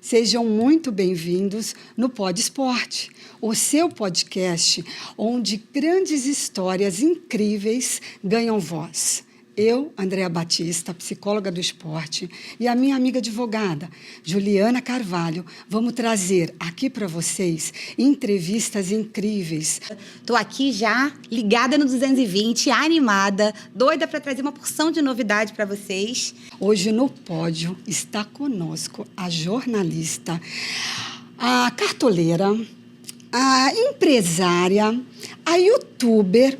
Sejam muito bem-vindos no Pod Esporte, o seu podcast onde grandes histórias incríveis ganham voz. Eu, Andréa Batista, psicóloga do esporte, e a minha amiga advogada, Juliana Carvalho, vamos trazer aqui para vocês entrevistas incríveis. Estou aqui já, ligada no 220, animada, doida para trazer uma porção de novidade para vocês. Hoje no pódio está conosco a jornalista, a cartoleira, a empresária, a youtuber,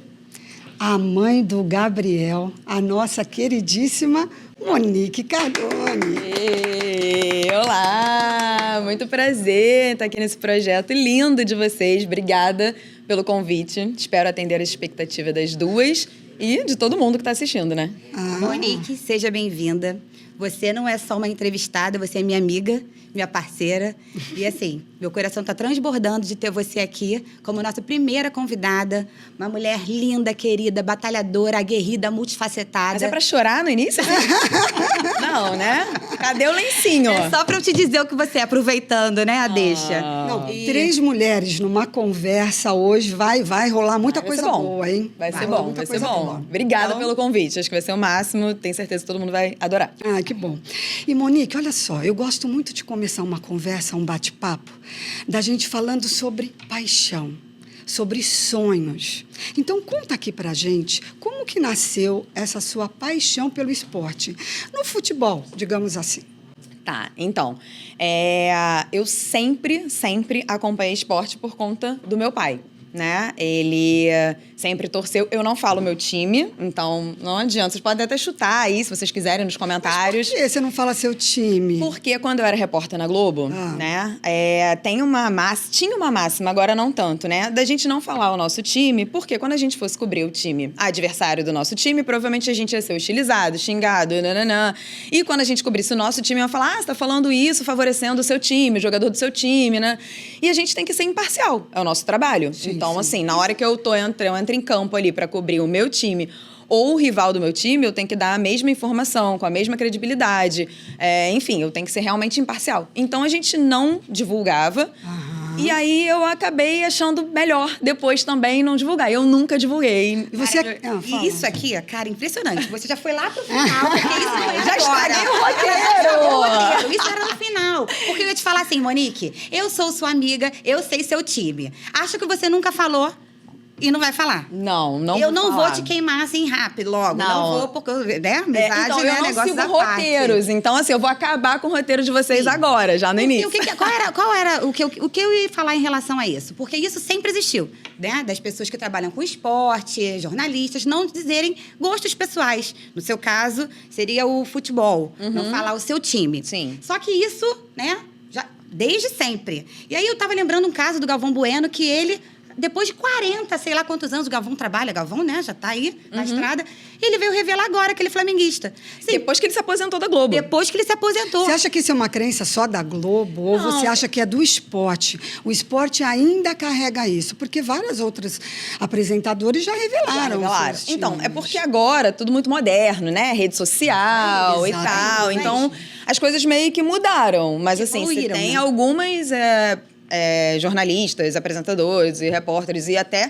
a mãe do Gabriel, a nossa queridíssima Monique Cardone. Olá! Muito prazer estar aqui nesse projeto lindo de vocês. Obrigada pelo convite. Espero atender a expectativa das duas e de todo mundo que está assistindo, né? Monique, seja bem-vinda. Você não é só uma entrevistada, você é minha amiga, minha parceira. E assim, meu coração está transbordando de ter você aqui como nossa primeira convidada. Uma mulher linda, querida, batalhadora, aguerrida, multifacetada. Mas é pra chorar no início? Não, né? Cadê o lencinho? É só pra eu te dizer o que você é, aproveitando, né, a deixa. Não, 3 mulheres numa conversa hoje, vai rolar muita coisa bom. boa, hein? Vai ser bom, vai ser bom. Obrigada pelo convite, acho que vai ser o máximo. Tenho certeza que todo mundo vai adorar. Ah, que bom. E, Monique, olha só, eu gosto muito de começar uma conversa, um bate-papo, da gente falando sobre paixão, sobre sonhos. Então, conta aqui pra gente como que nasceu essa sua paixão pelo esporte, no futebol, digamos assim. Tá, então, eu sempre acompanhei esporte por conta do meu pai, né? Ele sempre torceu. Eu não falo meu time, então não adianta. Vocês podem até chutar aí, se vocês quiserem, nos comentários. Mas por que você não fala seu time? Porque quando eu era repórter na Globo, né? Tinha uma máxima, agora não tanto, né? Da gente não falar o nosso time, porque quando a gente fosse cobrir o time adversário do nosso time, provavelmente a gente ia ser hostilizado, xingado, nananã. E quando a gente cobrisse o nosso time, ia falar, você tá falando isso, favorecendo o seu time, o jogador do seu time, né? E a gente tem que ser imparcial, é o nosso trabalho. Sim. Então, assim, na hora que eu entro em campo ali para cobrir o meu time ou o rival do meu time, eu tenho que dar a mesma informação, com a mesma credibilidade. Enfim, eu tenho que ser realmente imparcial. Então, a gente não divulgava. E aí, eu acabei achando melhor depois também não divulgar. Eu nunca divulguei. E você... E isso aqui, cara, impressionante. Você já foi lá pro final, porque isso não é Já agora. estraguei o roteiro! Isso era no final. Porque eu ia te falar assim, Monique, eu sou sua amiga, eu sei seu time. Acho que você nunca falou e não vai falar. Não Eu não falar. vou te queimar assim rápido, logo. Não vou, porque, né, amizade, então, né, eu não negócio sigo da roteiros. parte. Então, assim, eu vou acabar com o roteiro de vocês agora, já no início. Qual era o que eu ia falar em relação a isso? Porque isso sempre existiu, né? Das pessoas que trabalham com esporte, jornalistas, não dizerem gostos pessoais. No seu caso, seria o futebol, não falar o seu time. Sim. Só que isso, né, já desde sempre. E aí eu tava lembrando um caso do Galvão Bueno, que ele... Depois de 40, sei lá quantos anos o Galvão trabalha, Galvão, né, já tá aí na estrada, ele veio revelar agora que ele é flamenguista. Sim, Depois que ele se aposentou da Globo. depois que ele se aposentou. Você acha que isso é uma crença só da Globo? Ou você acha que é do esporte? O esporte ainda carrega isso, porque vários outros apresentadores já revelaram. Seus times. Então, é porque agora tudo muito moderno, né? Rede social e tal. Então, as coisas meio que mudaram. Mas, assim, você Evoluíram, tem né? algumas jornalistas, apresentadores e repórteres e até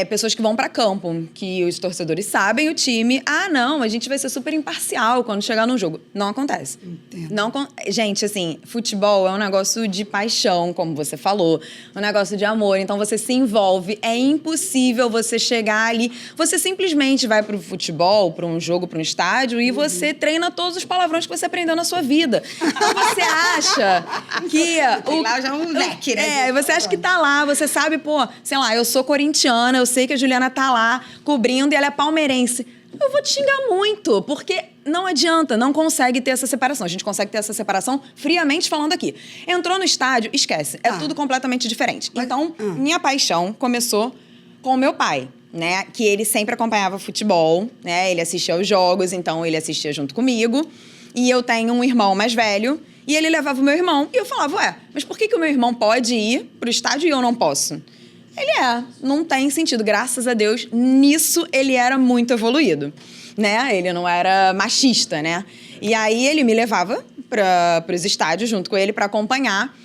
pessoas que vão para campo, que os torcedores sabem o time. Não, a gente vai ser super imparcial quando chegar num jogo. Não acontece. Entendo. Gente, assim, futebol é um negócio de paixão, como você falou, um negócio de amor. Então, você se envolve. É impossível você chegar ali. Você simplesmente vai pro futebol, para um jogo, para um estádio, e você treina todos os palavrões que você aprendeu na sua vida. Então, você acha que... Lá já é um leque, né? Você acha que tá lá, você sabe, sei lá, eu sou corintiana, eu sei que a Juliana tá lá cobrindo e ela é palmeirense. Eu vou te xingar muito, porque não adianta, não consegue ter essa separação. A gente consegue ter essa separação friamente falando aqui. Entrou no estádio, esquece. É tudo completamente diferente. Então, minha paixão começou com o meu pai, né? Que ele sempre acompanhava futebol, né? Ele assistia aos jogos, então ele assistia junto comigo. E eu tenho um irmão mais velho, e ele levava o meu irmão. E eu falava, mas por que o meu irmão pode ir pro estádio e eu não posso? Não tem sentido. Graças a Deus, nisso ele era muito evoluído, né? Ele não era machista, né? E aí ele me levava para os estádios junto com ele para acompanhar.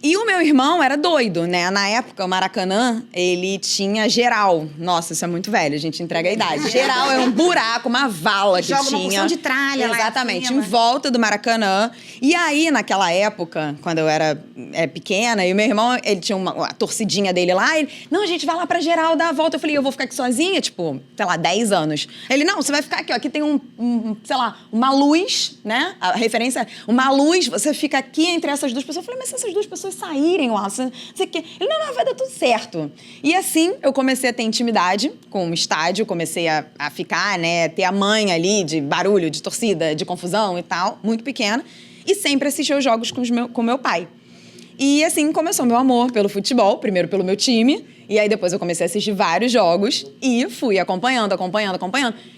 E o meu irmão era doido, né? Na época, o Maracanã, ele tinha geral. Nossa, isso é muito velho, a gente entrega a idade. Geral é um buraco, uma vala que Joga tinha. uma porção de tralha lá em Exatamente, cima. em volta do Maracanã. E aí, naquela época, quando eu era pequena, e o meu irmão, ele tinha a torcidinha dele lá, ele, não, a gente vai lá pra geral dar a volta. Eu falei, eu vou ficar aqui sozinha, tipo, sei lá, 10 anos. Ele, não, você vai ficar aqui, ó, aqui tem sei lá, uma luz, né? A referência, uma luz, você fica aqui entre essas duas pessoas. Eu falei, mas se essas duas pessoas saírem, Wallace, não sei o quê. Ele, não, vai dar tudo certo. E assim, eu comecei a ter intimidade com o estádio, comecei a ficar, né, ter a manha ali de barulho, de torcida, de confusão e tal, muito pequena. E sempre assistia os jogos com meu pai. E assim começou meu amor pelo futebol, primeiro pelo meu time, e aí depois eu comecei a assistir vários jogos e fui acompanhando.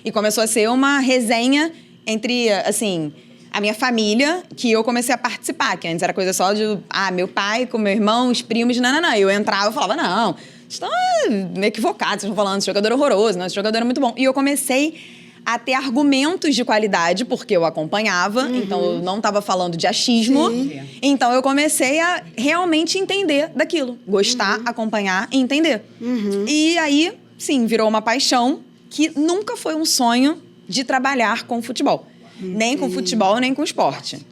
E começou a ser uma resenha entre, assim, a minha família, que eu comecei a participar, que antes era coisa só de, meu pai com meu irmão, os primos, nananã. Eu entrava e falava, não, vocês estão equivocados, vocês estão falando, esse jogador é horroroso, não, esse jogador é muito bom. E eu comecei a ter argumentos de qualidade, porque eu acompanhava, então eu não estava falando de achismo. Sim. Então eu comecei a realmente entender daquilo, gostar, acompanhar e entender. E aí, sim, virou uma paixão que nunca foi um sonho de trabalhar com futebol. Nem com futebol, nem com esporte.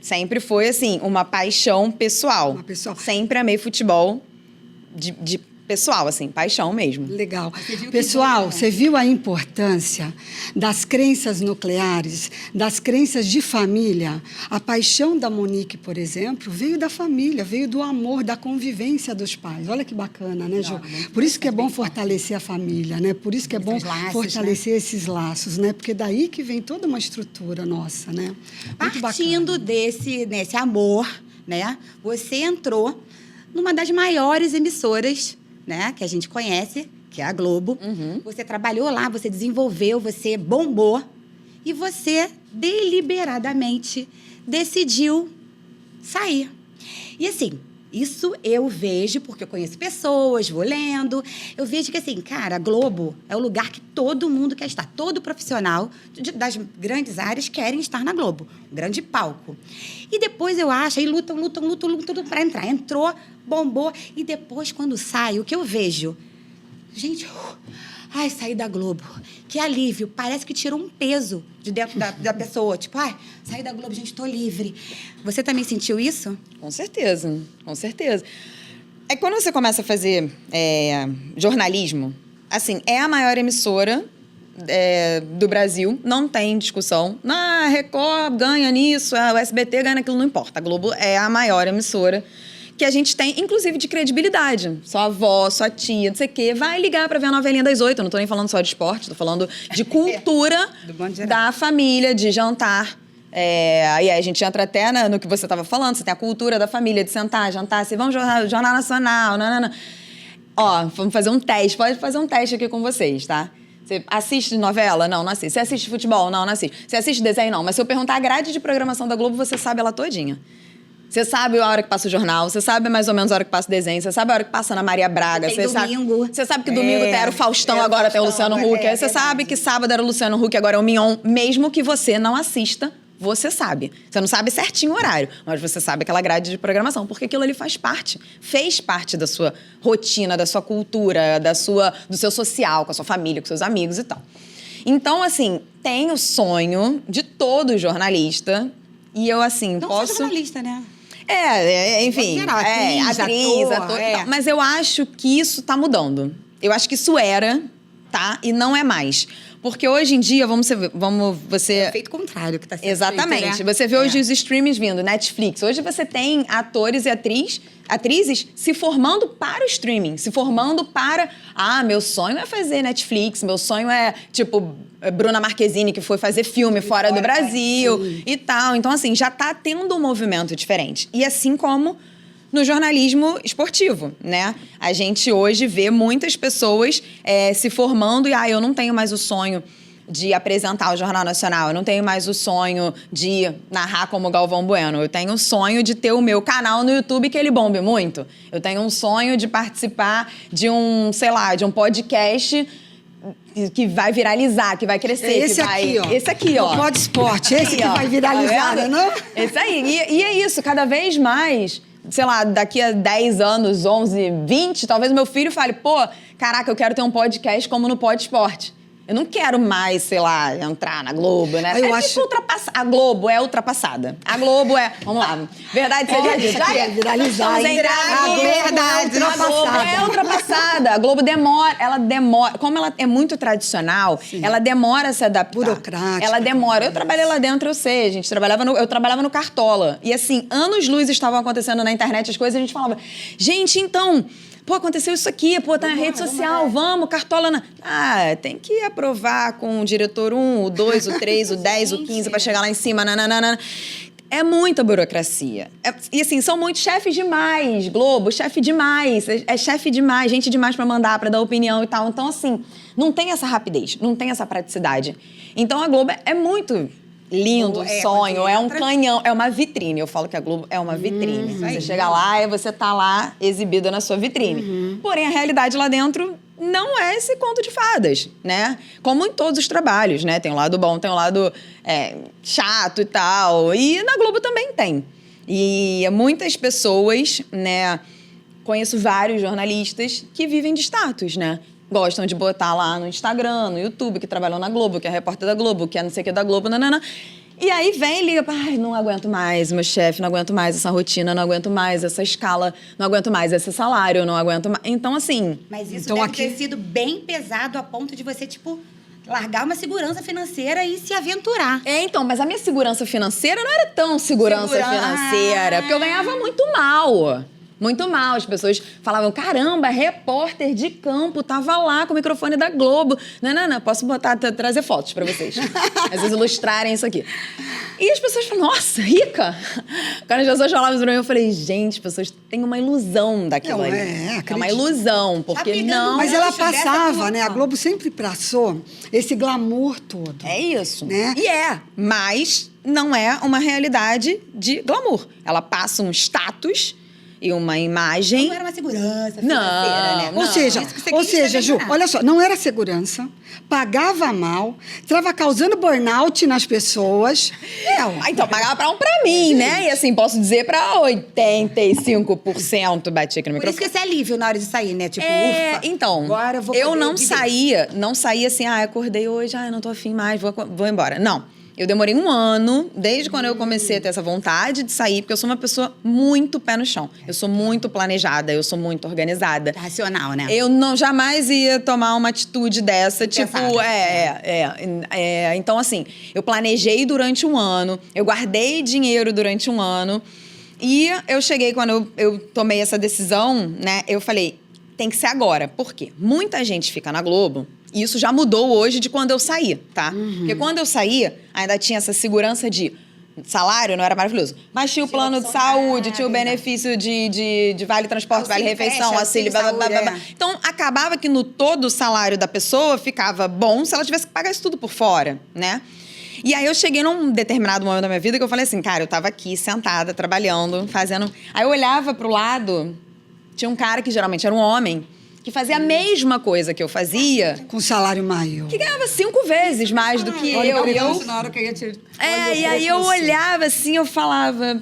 Sempre foi, assim, uma paixão pessoal. Sempre amei futebol de pessoal, assim, paixão mesmo. Legal. Pessoal, você viu a importância das crenças nucleares, das crenças de família? A paixão da Monique, por exemplo, veio da família, veio do amor, da convivência dos pais. Olha que bacana, né, Ju? Por isso que é bom fortalecer a família, né? Por isso que é bom fortalecer esses laços, né? Porque daí que vem toda uma estrutura nossa, né? Partindo desse amor, né? Você entrou numa das maiores emissoras, né, que a gente conhece, que é a Globo. Você trabalhou lá, você desenvolveu, você bombou e você deliberadamente decidiu sair. E assim, isso eu vejo porque eu conheço pessoas, vou lendo, eu vejo que assim, cara, a Globo é o lugar que todo mundo quer estar, todo profissional das grandes áreas querem estar na Globo, um grande palco. E depois eu acho, aí lutam para entrar. Entrou, bombou, e depois quando sai, o que eu vejo? Gente, saí da Globo, que alívio, parece que tirou um peso de dentro da pessoa, tipo, saí da Globo, gente, tô livre. Você também sentiu isso? Com certeza, com certeza. É que quando você começa a fazer jornalismo, assim, é a maior emissora do Brasil, não tem discussão. A Record ganha nisso, o SBT ganha naquilo, não importa. A Globo é a maior emissora que a gente tem, inclusive, de credibilidade. Sua avó, sua tia, não sei o quê, vai ligar pra ver a novelinha das 8. Eu não tô nem falando só de esporte, tô falando de cultura da família, de jantar. E aí a gente entra até no que você tava falando, você tem a cultura da família, de sentar, jantar, assim, vamos Jornal Nacional, nanana. Ó, vamos fazer um teste, pode fazer um teste aqui com vocês, tá? Você assiste novela? Não, não assiste. Você assiste futebol? Não, não assiste. Você assiste desenho? Não. Mas se eu perguntar a grade de programação da Globo, você sabe ela todinha. Você sabe a hora que passa o jornal, você sabe mais ou menos a hora que passa o desenho, você sabe a hora que passa na Maria Braga. Tem domingo. Você sabe que domingo era o Faustão, agora tem o Luciano Huck. Você sabe que sábado era o Luciano Huck, agora é o Mion. Mesmo que você não assista, você sabe. Você não sabe certinho o horário, mas você sabe aquela grade de programação, porque aquilo ali fez parte da sua rotina, da sua cultura, do seu social, com a sua família, com seus amigos e tal. Então, assim, tem o sonho de todo jornalista, e eu, assim, não posso... Não jornalista, né? Enfim, atriz, ator e tal. Mas eu acho que isso tá mudando. Eu acho que isso era, tá? E não é mais. Porque hoje em dia, você... É o efeito contrário que tá sendo Exatamente. feito, né? Você vê hoje os streamings vindo, Netflix. Hoje você tem atores e atrizes se formando para o streaming, se formando para... meu sonho é fazer Netflix, meu sonho é, tipo, Bruna Marquezine, que foi fazer filme fora do Brasil e tal. Então, assim, já tá tendo um movimento diferente. E assim como no jornalismo esportivo, né? A gente hoje vê muitas pessoas se formando e, eu não tenho mais o sonho de apresentar o Jornal Nacional, eu não tenho mais o sonho de narrar como Galvão Bueno, eu tenho o sonho de ter o meu canal no YouTube que ele bombe muito, eu tenho um sonho de participar de um podcast que vai viralizar, que vai crescer. Esse que vai... aqui, ó. Esse aqui, ó. O Pod Esporte, esse que ó. vai viralizar, Tá vendo? não? Esse aí. E é isso, cada vez mais, sei lá, daqui a 10 anos, 11, 20, talvez meu filho fale, pô, caraca, eu quero ter um podcast como no Pod Esporte. Eu não quero mais, sei lá, entrar na Globo, né? Eu acho... A Globo é ultrapassada. A Globo é... Vamos lá. Verdade seja dita. Isso aqui é viralizar, Vamos hein? entrar A aqui. Globo é Verdade. A Globo ultrapassada. é ultrapassada. A Globo demora. Ela demora. Como ela é muito tradicional, ela demora a se adaptar. Burocrática. Ela demora. Eu trabalhei lá dentro, eu sei. A gente eu trabalhava no Cartola. E assim, anos-luz estavam acontecendo na internet as coisas. A gente falava, gente, então... Pô, aconteceu isso aqui, pô, tá na rede social, vamos, Cartola... Ah, tem que aprovar com o diretor 1, o 2, o 3, o 10, o 15, pra chegar lá em cima, nananana. É muita burocracia. E assim, são muitos chefes demais, Globo, chefe demais. É chefe demais, gente demais pra mandar, pra dar opinião e tal. Então, assim, não tem essa rapidez, não tem essa praticidade. Então, a Globo é muito... lindo, sonho, é um canhão, é uma vitrine. Eu falo que a Globo é uma vitrine. Você chega lá e você tá lá exibida na sua vitrine. Porém, a realidade lá dentro não é esse conto de fadas, né? Como em todos os trabalhos, né? Tem o lado bom, tem o lado chato e tal. E na Globo também tem. E muitas pessoas, né? Conheço vários jornalistas que vivem de status, né? Gostam de botar lá no Instagram, no YouTube, que trabalham na Globo, que é repórter da Globo, que é não sei o que da Globo, nanana. E aí vem e liga, ai, não aguento mais meu chefe, não aguento mais essa rotina, não aguento mais essa escala, não aguento mais esse salário, não aguento mais... Então, assim... Mas isso Então, deve aqui- ter sido bem pesado a ponto de você, tipo, largar uma segurança financeira e se aventurar. Então, mas a minha segurança financeira não era tão segurança financeira, porque eu ganhava muito mal. Muito mal. As pessoas falavam, caramba, repórter de campo, tava lá com o microfone da Globo. Não, posso trazer fotos pra vocês. Às vezes ilustrarem isso aqui. E as pessoas falam, nossa, rica! Quando as pessoas falavam isso pra mim, eu falei, gente, as pessoas têm uma ilusão daquilo Não, ali. é É uma acredito. ilusão, porque pegando não... Mas ela Gancho dessa passava, turma. né? A Globo sempre passou esse glamour todo. É isso. Né? E mas não é uma realidade de glamour. Ela passa um status e uma imagem. Não era uma segurança financeira, Não, né? Ou seja, Isso que você quis Ju, lembrar. olha só, não era segurança, pagava mal, estava causando burnout nas pessoas. Então, pagava pra mim, né? E assim, posso dizer pra 85% bati aqui no Por isso microfone. que esse alívio na hora de sair, né? Tipo, É, ufa, então, agora eu vou eu poder não viver. saía assim, acordei hoje, não tô afim mais, vou embora. Não. Eu demorei um ano, desde quando eu comecei a ter essa vontade de sair, porque eu sou uma pessoa muito pé no chão. Eu sou muito planejada, eu sou muito organizada. Racional, né? Eu não jamais ia tomar uma atitude dessa, tipo, então assim, eu planejei durante um ano, eu guardei dinheiro durante um ano, e eu cheguei, quando eu tomei essa decisão, né, eu falei, tem que ser agora. Por quê? Muita gente fica na Globo, e isso já mudou hoje de quando eu saí, tá? Porque quando eu saí, ainda tinha essa segurança de salário, não era maravilhoso, mas tinha o plano de saúde, tinha o benefício de vale transporte, vale refeição, creche, auxílio, blá, blá, blá, blá, blá. saúde, Então, acabava que no todo o salário da pessoa ficava bom se ela tivesse que pagar isso tudo por fora, né? E aí eu cheguei num determinado momento da minha vida que eu falei assim, cara, eu tava aqui sentada, trabalhando, fazendo... Aí eu olhava pro lado, tinha um cara que geralmente era um homem, que fazia a mesma coisa que eu fazia, Com salário maior. que ganhava 5 vezes mais do que eu. E eu na hora que eu ia te... e aí eu olhava assim, eu falava...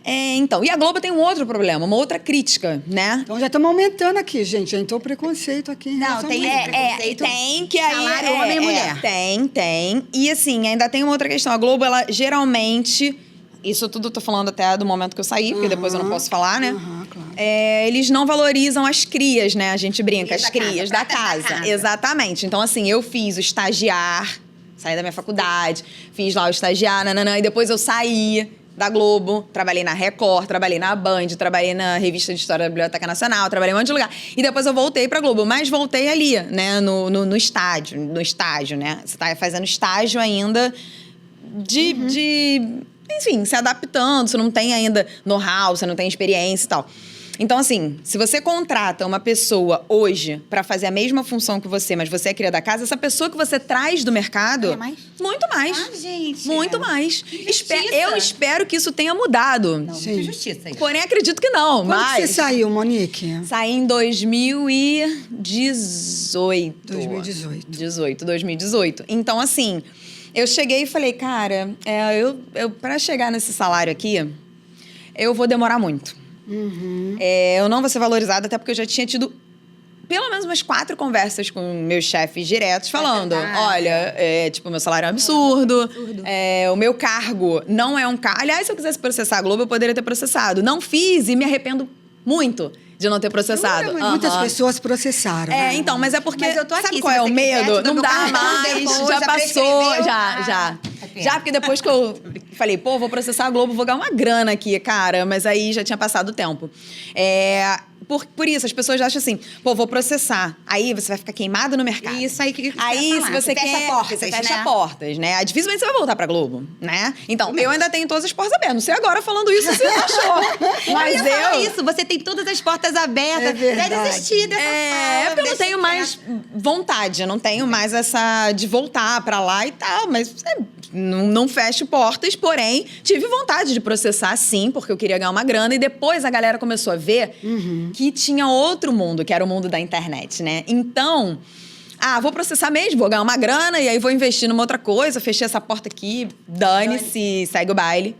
então, e a Globo tem um outro problema, uma outra crítica, né? Então já estamos aumentando aqui, gente. Já entrou preconceito aqui. em Não, relação tem- a isso. preconceito, tem que aí... salário homem e mulher. Tem. E assim, ainda tem uma outra questão. A Globo, ela geralmente... Isso tudo eu tô falando até do momento que eu saí, porque depois eu não posso falar, né? Claro. Eles não valorizam as crias, né? A gente brinca, as Crias da crias casa, da pratas da casa. casa. Exatamente. Então, assim, eu fiz o estagiar, saí da minha faculdade, fiz lá o estagiar, e depois eu saí da Globo, trabalhei na Record, trabalhei na Band, trabalhei na Revista de História da Biblioteca Nacional, trabalhei em um monte de lugar. E depois eu voltei pra Globo, mas voltei ali, né? No estágio, né? Você tá fazendo estágio ainda enfim, se adaptando, você não tem ainda know-how, você não tem experiência e tal. Então, assim, se você contrata uma pessoa hoje pra fazer a mesma função que você, mas você é cria da casa, essa pessoa que você traz do mercado... Ganha mais? Muito mais. Ah, gente. Muito mais. Injustiça. Eu espero que isso tenha mudado. Não, Sim. muita justiça aí. Porém, acredito que não, Quando mas... que você saiu, Monique? Saí em 2018. 2018. Então, assim, eu cheguei e falei, cara, pra chegar nesse salário aqui, eu vou demorar muito. Eu não vou ser valorizada, até porque eu já tinha tido pelo menos umas 4 conversas com meus chefes diretos falando, olha, tipo, meu salário é um absurdo, o meu cargo não é um cargo... Aliás, se eu quisesse processar a Globo, eu poderia ter processado. Não fiz e me arrependo muito de não ter processado. Muitas pessoas processaram. né? Então, mas é porque... Mas eu tô aqui, sabe se qual é o você quiser, medo? te dou Não meu dá cartão mais, depois, já já passou, prescreveu. já. Pena. Já, porque depois que eu falei, pô, vou processar a Globo, vou ganhar uma grana aqui, cara. Mas aí já tinha passado o tempo. Por isso, as pessoas acham assim, pô, vou processar. Aí você vai ficar queimado no mercado. Isso aí que Aí, eu ia se falar. você Fecha quer... portas, você fecha né? portas, né? Aí, dificilmente você vai voltar pra Globo, né? Então, eu ainda tenho todas as portas abertas. Não sei agora falando isso, você achou. Mas Eu ia falar eu... isso, você tem todas as portas abertas. É verdade. Vai desistir dessa fala, porque eu não deixa tenho mais quieto. vontade, eu não tenho mais essa de voltar pra lá e tal, mas não fecho portas, porém, tive vontade de processar sim, porque eu queria ganhar uma grana, e depois a galera começou a ver que tinha outro mundo, que era o mundo da internet, né? Então, vou processar mesmo, vou ganhar uma grana, e aí vou investir numa outra coisa, fechei essa porta aqui, dane-se, segue o baile.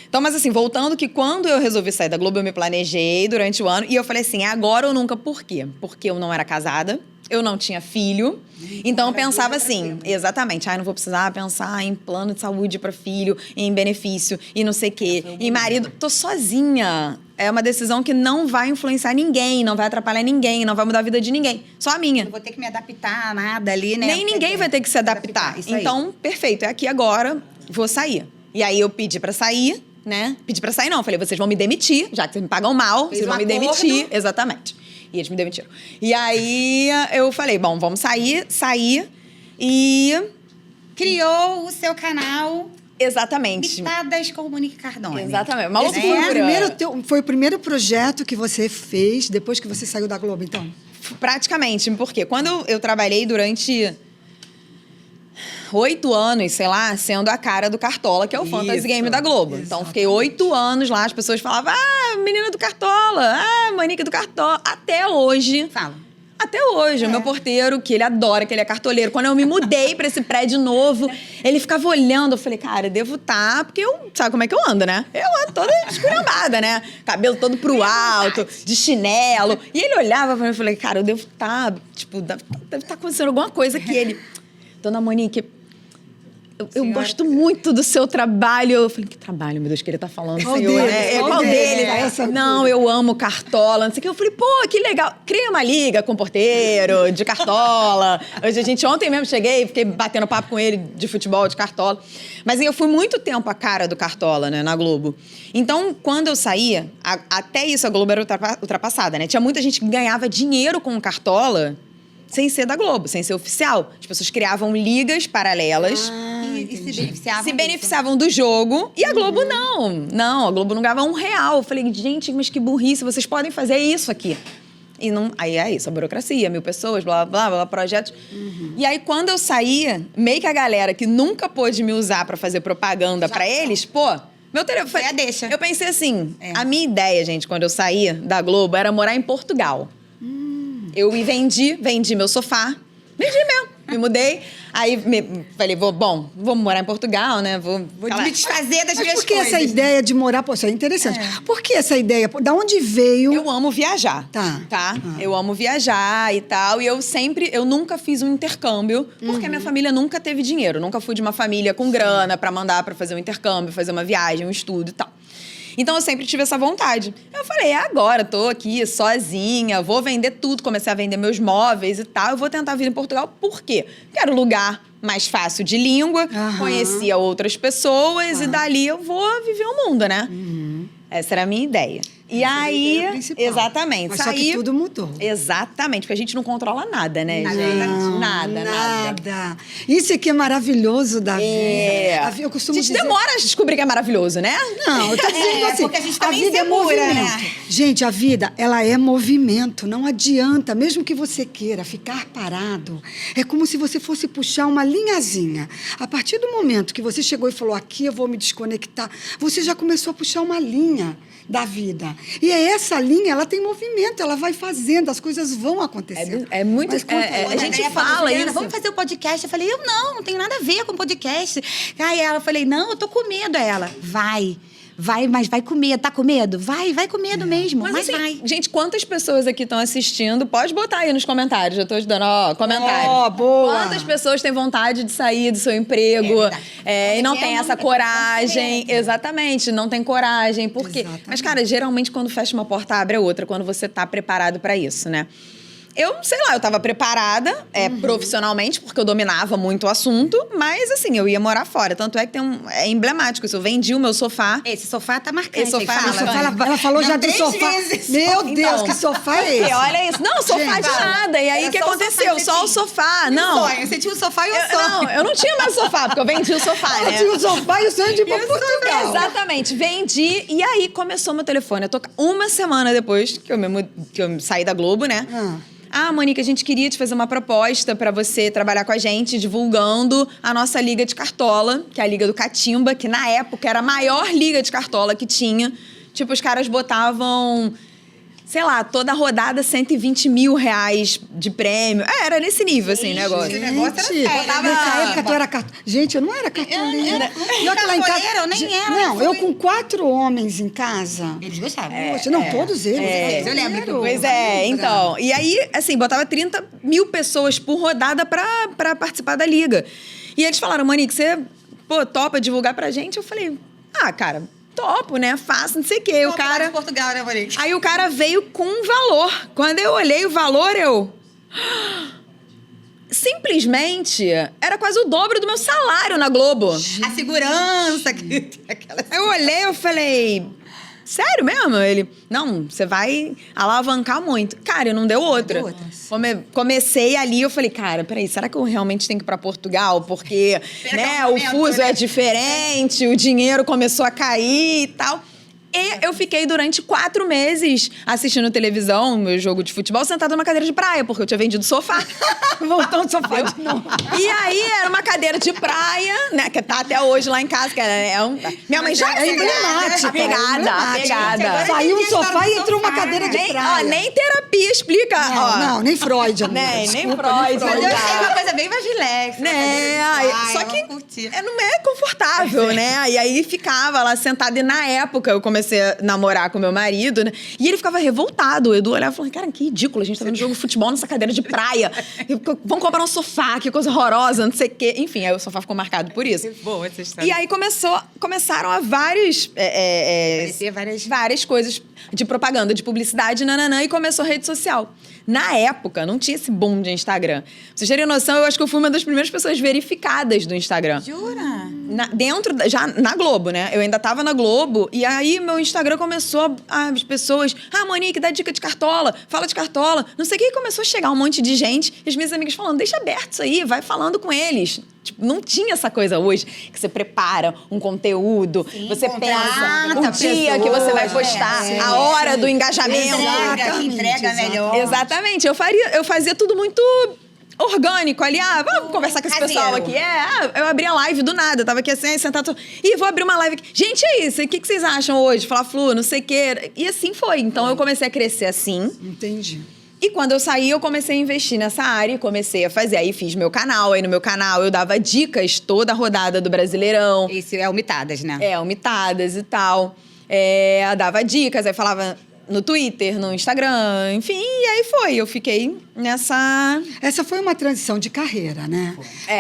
Então, mas assim, voltando que quando eu resolvi sair da Globo, eu me planejei durante o ano, e eu falei assim, agora ou nunca, por quê? Porque eu não era casada, eu não tinha filho, então eu pensava assim, exatamente, não vou precisar pensar em plano de saúde para filho, em benefício, e não sei o quê, e marido, tô sozinha. É uma decisão que não vai influenciar ninguém, não vai atrapalhar ninguém, não vai mudar a vida de ninguém, só a minha. Não vou ter que me adaptar a nada ali, né? Nem ninguém vai ter que se adaptar. Isso aí. Então, perfeito, é aqui agora, vou sair. E aí eu pedi pra sair, né? Pedi pra sair não, falei, vocês vão me demitir, já que vocês me pagam mal, Fez vocês vão um me demitir. acordo. Exatamente. E eles me demitiram. E aí eu falei, bom, vamos sair e... Criou o seu canal Exatamente. Mitadas com Monique Cardone. Exatamente. Uma Esse foi loucura. foi o primeiro projeto que você fez depois que você saiu da Globo, então? Praticamente, porque quando eu trabalhei durante 8 anos, sei lá, sendo a cara do Cartola, que é o Fantasy Game da Globo. Então, fiquei 8 anos lá, as pessoas falavam, menina do Cartola, Monique do Cartola. Até hoje. Fala. Até hoje, o meu porteiro, que ele adora, que ele é cartoleiro. Quando eu me mudei pra esse prédio novo, ele ficava olhando. Eu falei, cara, devo estar... Porque eu... Sabe como é que eu ando, né? Eu ando toda esculhambada, né? Cabelo todo pro alto, de chinelo. E ele olhava pra mim e falei, cara, eu devo estar... Tipo, deve estar acontecendo alguma coisa que ele... Dona Monique... Eu gosto muito do seu trabalho. Eu falei, que trabalho, meu Deus, que ele tá falando, Qual senhor? deles? Qual Qual dele? deles? Essa Não, eu amo Cartola, não sei o que. Eu falei, pô, que legal. Criei uma liga com o porteiro, de Cartola. Ontem mesmo cheguei, fiquei batendo papo com ele de futebol, de Cartola. Mas eu fui muito tempo a cara do Cartola, né, na Globo. Então, quando eu saía, até isso a Globo era ultrapassada, né? Tinha muita gente que ganhava dinheiro com o Cartola sem ser da Globo, sem ser oficial. As pessoas criavam ligas paralelas. E se beneficiavam Se disso. beneficiavam do jogo e a Globo não. Não, a Globo não ganhava R$1. Eu falei, gente, mas que burrice, vocês podem fazer isso aqui. E não, aí é isso, a burocracia, 1000 pessoas, blá, blá, blá, projetos. E aí, quando eu saía, meio que a galera que nunca pôde me usar pra fazer propaganda pra eles, meu telefone... Foi a deixa. Eu pensei assim, a minha ideia, gente, quando eu saía da Globo, era morar em Portugal. Eu me vendi meu sofá. Vendi mesmo. Me mudei. Aí falei, vou morar em Portugal, né? Vou me desfazer das Mas minhas por que coisas. essa ideia de morar... Pô, isso é interessante. Por que essa ideia? Da onde veio? Eu amo viajar. Tá. Eu amo viajar e tal. E eu nunca fiz um intercâmbio, porque a minha família nunca teve dinheiro. Nunca fui de uma família com grana pra mandar pra fazer um intercâmbio, fazer uma viagem, um estudo e tal. Então, eu sempre tive essa vontade. Eu falei, agora, tô aqui sozinha, vou vender tudo. Comecei a vender meus móveis e tal. Eu vou tentar vir em Portugal. Por quê? Porque era um lugar mais fácil de língua, conhecia outras pessoas e dali eu vou viver o mundo, né? Essa era a minha ideia. E Essa é a ideia aí, principal. exatamente. Mas só que tudo mudou. Exatamente, porque a gente não controla nada, né, Nada, gente? Não, Nada. nada. Isso aqui é maravilhoso da vida. A vida. Eu A costumo gente dizer... demora a descobrir que é maravilhoso, né? Não, eu tô dizendo assim, porque a gente a também vida é segura, movimento. né? Gente, a vida, ela é movimento, não adianta, mesmo que você queira ficar parado, é como se você fosse puxar uma linhazinha. A partir do momento que você chegou e falou, aqui eu vou me desconectar, você já começou a puxar uma linha da vida. E é essa linha, ela tem movimento, ela vai fazendo, as coisas vão acontecendo. É muito... Mas conta aí. a gente Andréia falou, fala Juliana, isso. vamos fazer o podcast. Eu falei, eu não tenho nada a ver com podcast. Aí ela, eu falei, não, eu tô com medo. Aí ela, vai, mas vai com medo. Tá com medo? Vai com medo mesmo, mas assim, vai. gente, quantas pessoas aqui estão assistindo? Pode botar aí nos comentários, eu tô ajudando, ó, comentários. Ó, boa. Quantas pessoas têm vontade de sair do seu emprego verdade. e não É, tem não essa tem coragem? coragem. Exatamente, não tem coragem. Por quê? Exatamente. Mas, cara, geralmente quando fecha uma porta, abre a outra, quando você tá preparado pra isso, né? Eu, sei lá, eu tava preparada profissionalmente, porque eu dominava muito o assunto, mas assim, eu ia morar fora. Tanto é que é emblemático isso. Eu vendi o meu sofá. Esse sofá tá marcante. Esse sofá aí, é fala. marcante. Ela falou Não, já do 3 sofá. vezes. Meu Deus, Então. que sofá é esse? Olha isso. Não, sofá Gente, de nada. E aí, o era que só o aconteceu? sofá que Só o você sofá. E o Não. sonho? Você tinha o sofá e o Eu, sonho. não, eu não tinha mais sofá, porque eu vendi o sofá, Ela né? tinha o sofá e o sonho de ir pra Portugal. Exatamente, vendi e aí começou meu telefone a tocar. Uma semana depois que eu saí da Globo, né? Monique, a gente queria te fazer uma proposta pra você trabalhar com a gente, divulgando a nossa liga de cartola, que é a Liga do Catimba, que na época era a maior liga de cartola que tinha. Tipo, os caras botavam, sei lá, toda rodada R$120 mil de prêmio. Era nesse nível, assim, o negócio. Esse negócio era Gente, sério, nessa né? época tu era Gente, eu não era cartoleira. Eu cartoleira, eu nem era. Não, eu com 4 homens em casa. Eles gostavam. Poxa, não, todos eles. Eu lembro que Pois é, então. E aí, assim, botava 30 mil pessoas por rodada pra participar da liga. E eles falaram, Monique, você, topa divulgar pra gente? Eu falei, cara, topo, né? Faço, não sei o quê. O cara... de Portugal, né, Monique? Aí o cara veio com um valor. Quando eu olhei o valor, eu... Simplesmente, era quase o dobro do meu salário na Globo. A segurança. Aquela... Eu olhei, eu falei... Sério mesmo? Ele, não, você vai alavancar muito. Cara, não deu outra. Comecei ali, eu falei, cara, peraí, será que eu realmente tenho que ir pra Portugal? Porque, né, o fuso é diferente, o dinheiro começou a cair e tal. E eu fiquei durante 4 meses assistindo televisão, meu jogo de futebol, sentada numa cadeira de praia, porque eu tinha vendido sofá. Voltando do sofá de novo. E aí, era uma cadeira de praia, né? Que tá até hoje lá em casa, que minha mãe já... É emblemática. Apegada. Saiu um sofá e entrou uma cadeira de praia. Nem terapia explica. Não, nem Freud, amor. Nem Desculpa, Freud. Mas eu achei uma coisa bem mais relax. Né? Só que curtir. não é confortável, né? E aí ficava lá sentada. E na época eu comecei a namorar com meu marido, né? E ele ficava revoltado. O Edu olhava e falava, cara, que ridículo. A gente tá vendo jogo de futebol nessa cadeira de praia. Vamos comprar um sofá, que coisa horrorosa, não sei o quê. Enfim, aí o sofá ficou marcado por isso. Boa essa história. E aí começaram a Aparecer várias coisas de propaganda, de publicidade, nananã, e começou a rede social. Na época, não tinha esse boom de Instagram. Pra vocês terem noção, eu acho que eu fui uma das primeiras pessoas verificadas do Instagram. Jura? Já na Globo, né? Eu ainda tava na Globo, e aí meu Instagram começou as pessoas... Monique, dá dica de cartola, fala de cartola, não sei o que. E começou a chegar um monte de gente, e as minhas amigas falando, deixa aberto isso aí, vai falando com eles. Tipo, não tinha essa coisa hoje, que você prepara um conteúdo, você pensa o dia que você vai postar, a hora do engajamento. Que entrega melhor. Exatamente. Eu fazia tudo muito orgânico ali. Vamos conversar com esse pessoal aqui. Eu abri a live do nada. Eu tava aqui assim, sentado. Vou abrir uma live aqui. Gente, é isso. O que vocês acham hoje? Fla-Flu, não sei o quê. E assim foi. Então, eu comecei a crescer assim. Entendi. E quando eu saí, eu comecei a investir nessa área e comecei a fazer. Aí fiz meu canal. Aí no meu canal eu dava dicas toda a rodada do Brasileirão. Esse é o Mitadas, né? O Mitadas e tal. Dava dicas, aí falava no Twitter, no Instagram, enfim, e aí foi. Eu fiquei nessa... Essa foi uma transição de carreira, né?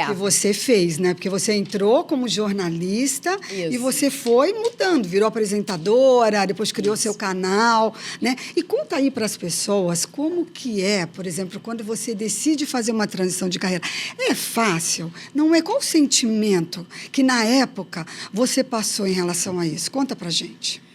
Que você fez, né? Porque você entrou como jornalista e você foi mudando, virou apresentadora, depois criou seu canal, né? E conta aí para as pessoas como que é, por exemplo, quando você decide fazer uma transição de carreira. É fácil? Não é? Qual o sentimento que na época você passou em relação a isso? Conta pra gente.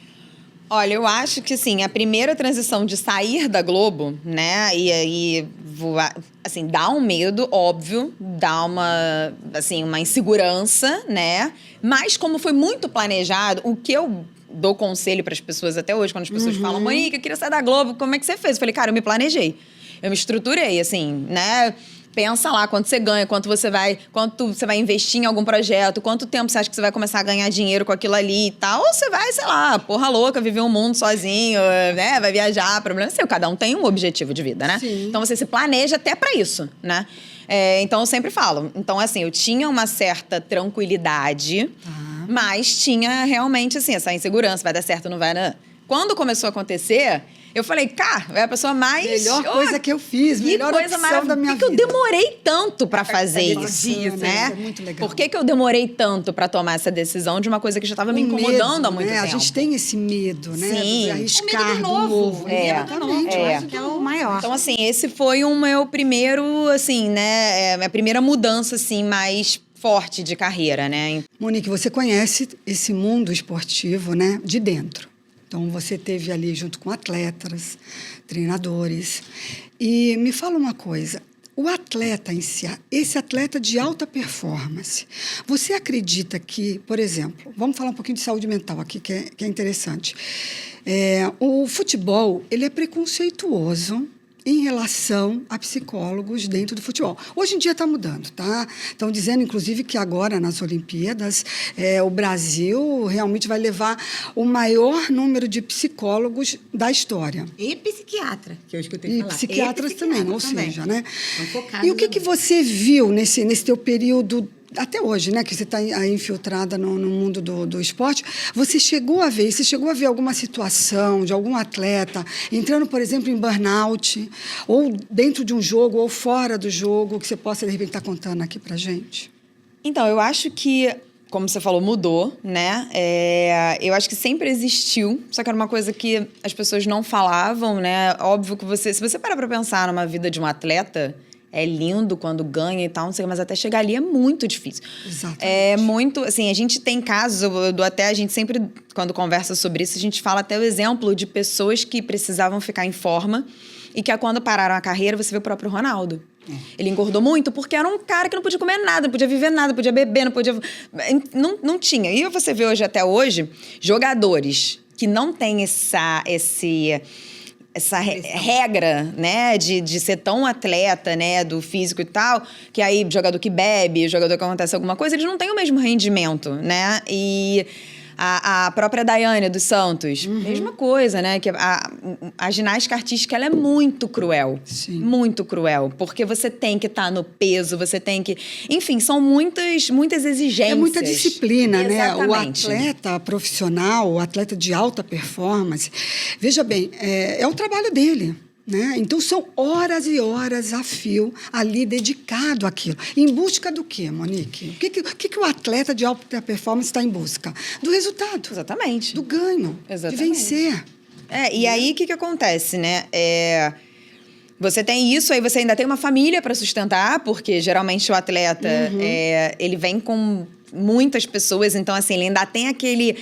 Olha, eu acho que, assim, a primeira transição de sair da Globo, né, e aí voar, assim, dá um medo, óbvio, dá uma insegurança, né, mas como foi muito planejado, o que eu dou conselho para as pessoas até hoje, quando as pessoas falam, mãe, eu queria sair da Globo, como é que você fez? Eu falei, cara, eu me planejei, eu me estruturei, assim, né. Pensa lá quanto você ganha, quanto você vai investir em algum projeto, quanto tempo você acha que você vai começar a ganhar dinheiro com aquilo ali e tal. Ou você vai, sei lá, porra louca, viver um mundo sozinho, né? Vai viajar, problema seu. Cada um tem um objetivo de vida, né? Sim. Então você se planeja até pra isso, né? Então eu sempre falo. Então, assim, eu tinha uma certa tranquilidade, mas tinha realmente, assim, essa insegurança, vai dar certo, não vai, né? Quando começou a acontecer, eu falei, cara, é a pessoa mais... Melhor coisa que eu fiz, melhor opção da minha vida. Por que eu demorei tanto pra fazer isso, né? Isso é muito legal. Por que eu demorei tanto pra tomar essa decisão de uma coisa que já estava me incomodando há muito tempo? A gente tem esse medo, né? Sim. De arriscar O medo do novo. Exatamente. Eu acho que é o maior. Então, assim, esse foi o meu primeiro, assim, né? Minha primeira mudança, assim, mais forte de carreira, né? Monique, você conhece esse mundo esportivo, né? De dentro. Então, você teve ali junto com atletas, treinadores. E me fala uma coisa, o atleta em si, esse atleta de alta performance, você acredita que, por exemplo, vamos falar um pouquinho de saúde mental aqui, que é interessante. O futebol, ele é preconceituoso em relação a psicólogos dentro do futebol. Hoje em dia está mudando, tá? Estão dizendo, inclusive, que agora, nas Olimpíadas, o Brasil realmente vai levar o maior número de psicólogos da história. E psiquiatra, que eu escutei E falar. psiquiatras também, ou seja, né? Estão focados E o que você viu nesse teu período, até hoje, né, que você está aí infiltrada no mundo do esporte, você chegou a ver alguma situação de algum atleta entrando, por exemplo, em burnout, ou dentro de um jogo, ou fora do jogo, que você possa, de repente, estar contando aqui pra gente? Então, eu acho que, como você falou, mudou, né? Eu acho que sempre existiu, só que era uma coisa que as pessoas não falavam, né? Óbvio que se você parar pra pensar numa vida de um atleta, é lindo quando ganha e tal, não sei, mas até chegar ali é muito difícil. Exatamente. É muito, assim, a gente tem casos, até a gente sempre, quando conversa sobre isso, a gente fala até o exemplo de pessoas que precisavam ficar em forma e que quando pararam a carreira, você vê o próprio Ronaldo. Ele engordou muito porque era um cara que não podia comer nada, não podia viver nada, não podia beber, não podia... Não tinha. E você vê hoje, até hoje, jogadores que não têm essa regra, né, de ser tão atleta, né, do físico e tal, que aí jogador que bebe, jogador que acontece alguma coisa, eles não têm o mesmo rendimento, né? E a própria Daiane dos Santos, mesma coisa, né? Que a ginástica artística, ela é muito cruel. Sim. Muito cruel. Porque você tem que estar no peso, você tem que... Enfim, são muitas exigências. É muita disciplina, Exatamente. né? O atleta profissional, o atleta de alta performance, veja bem, é o trabalho dele. Né? Então, são horas e horas a fio ali dedicado àquilo. Em busca do quê, Monique? O que o atleta de alta performance está em busca? Do resultado. Exatamente. Do ganho. Exatamente. De vencer. E aí, o que acontece, né? Você tem isso, aí você ainda tem uma família para sustentar, porque geralmente o atleta, ele vem com muitas pessoas, então, assim, ele ainda tem aquele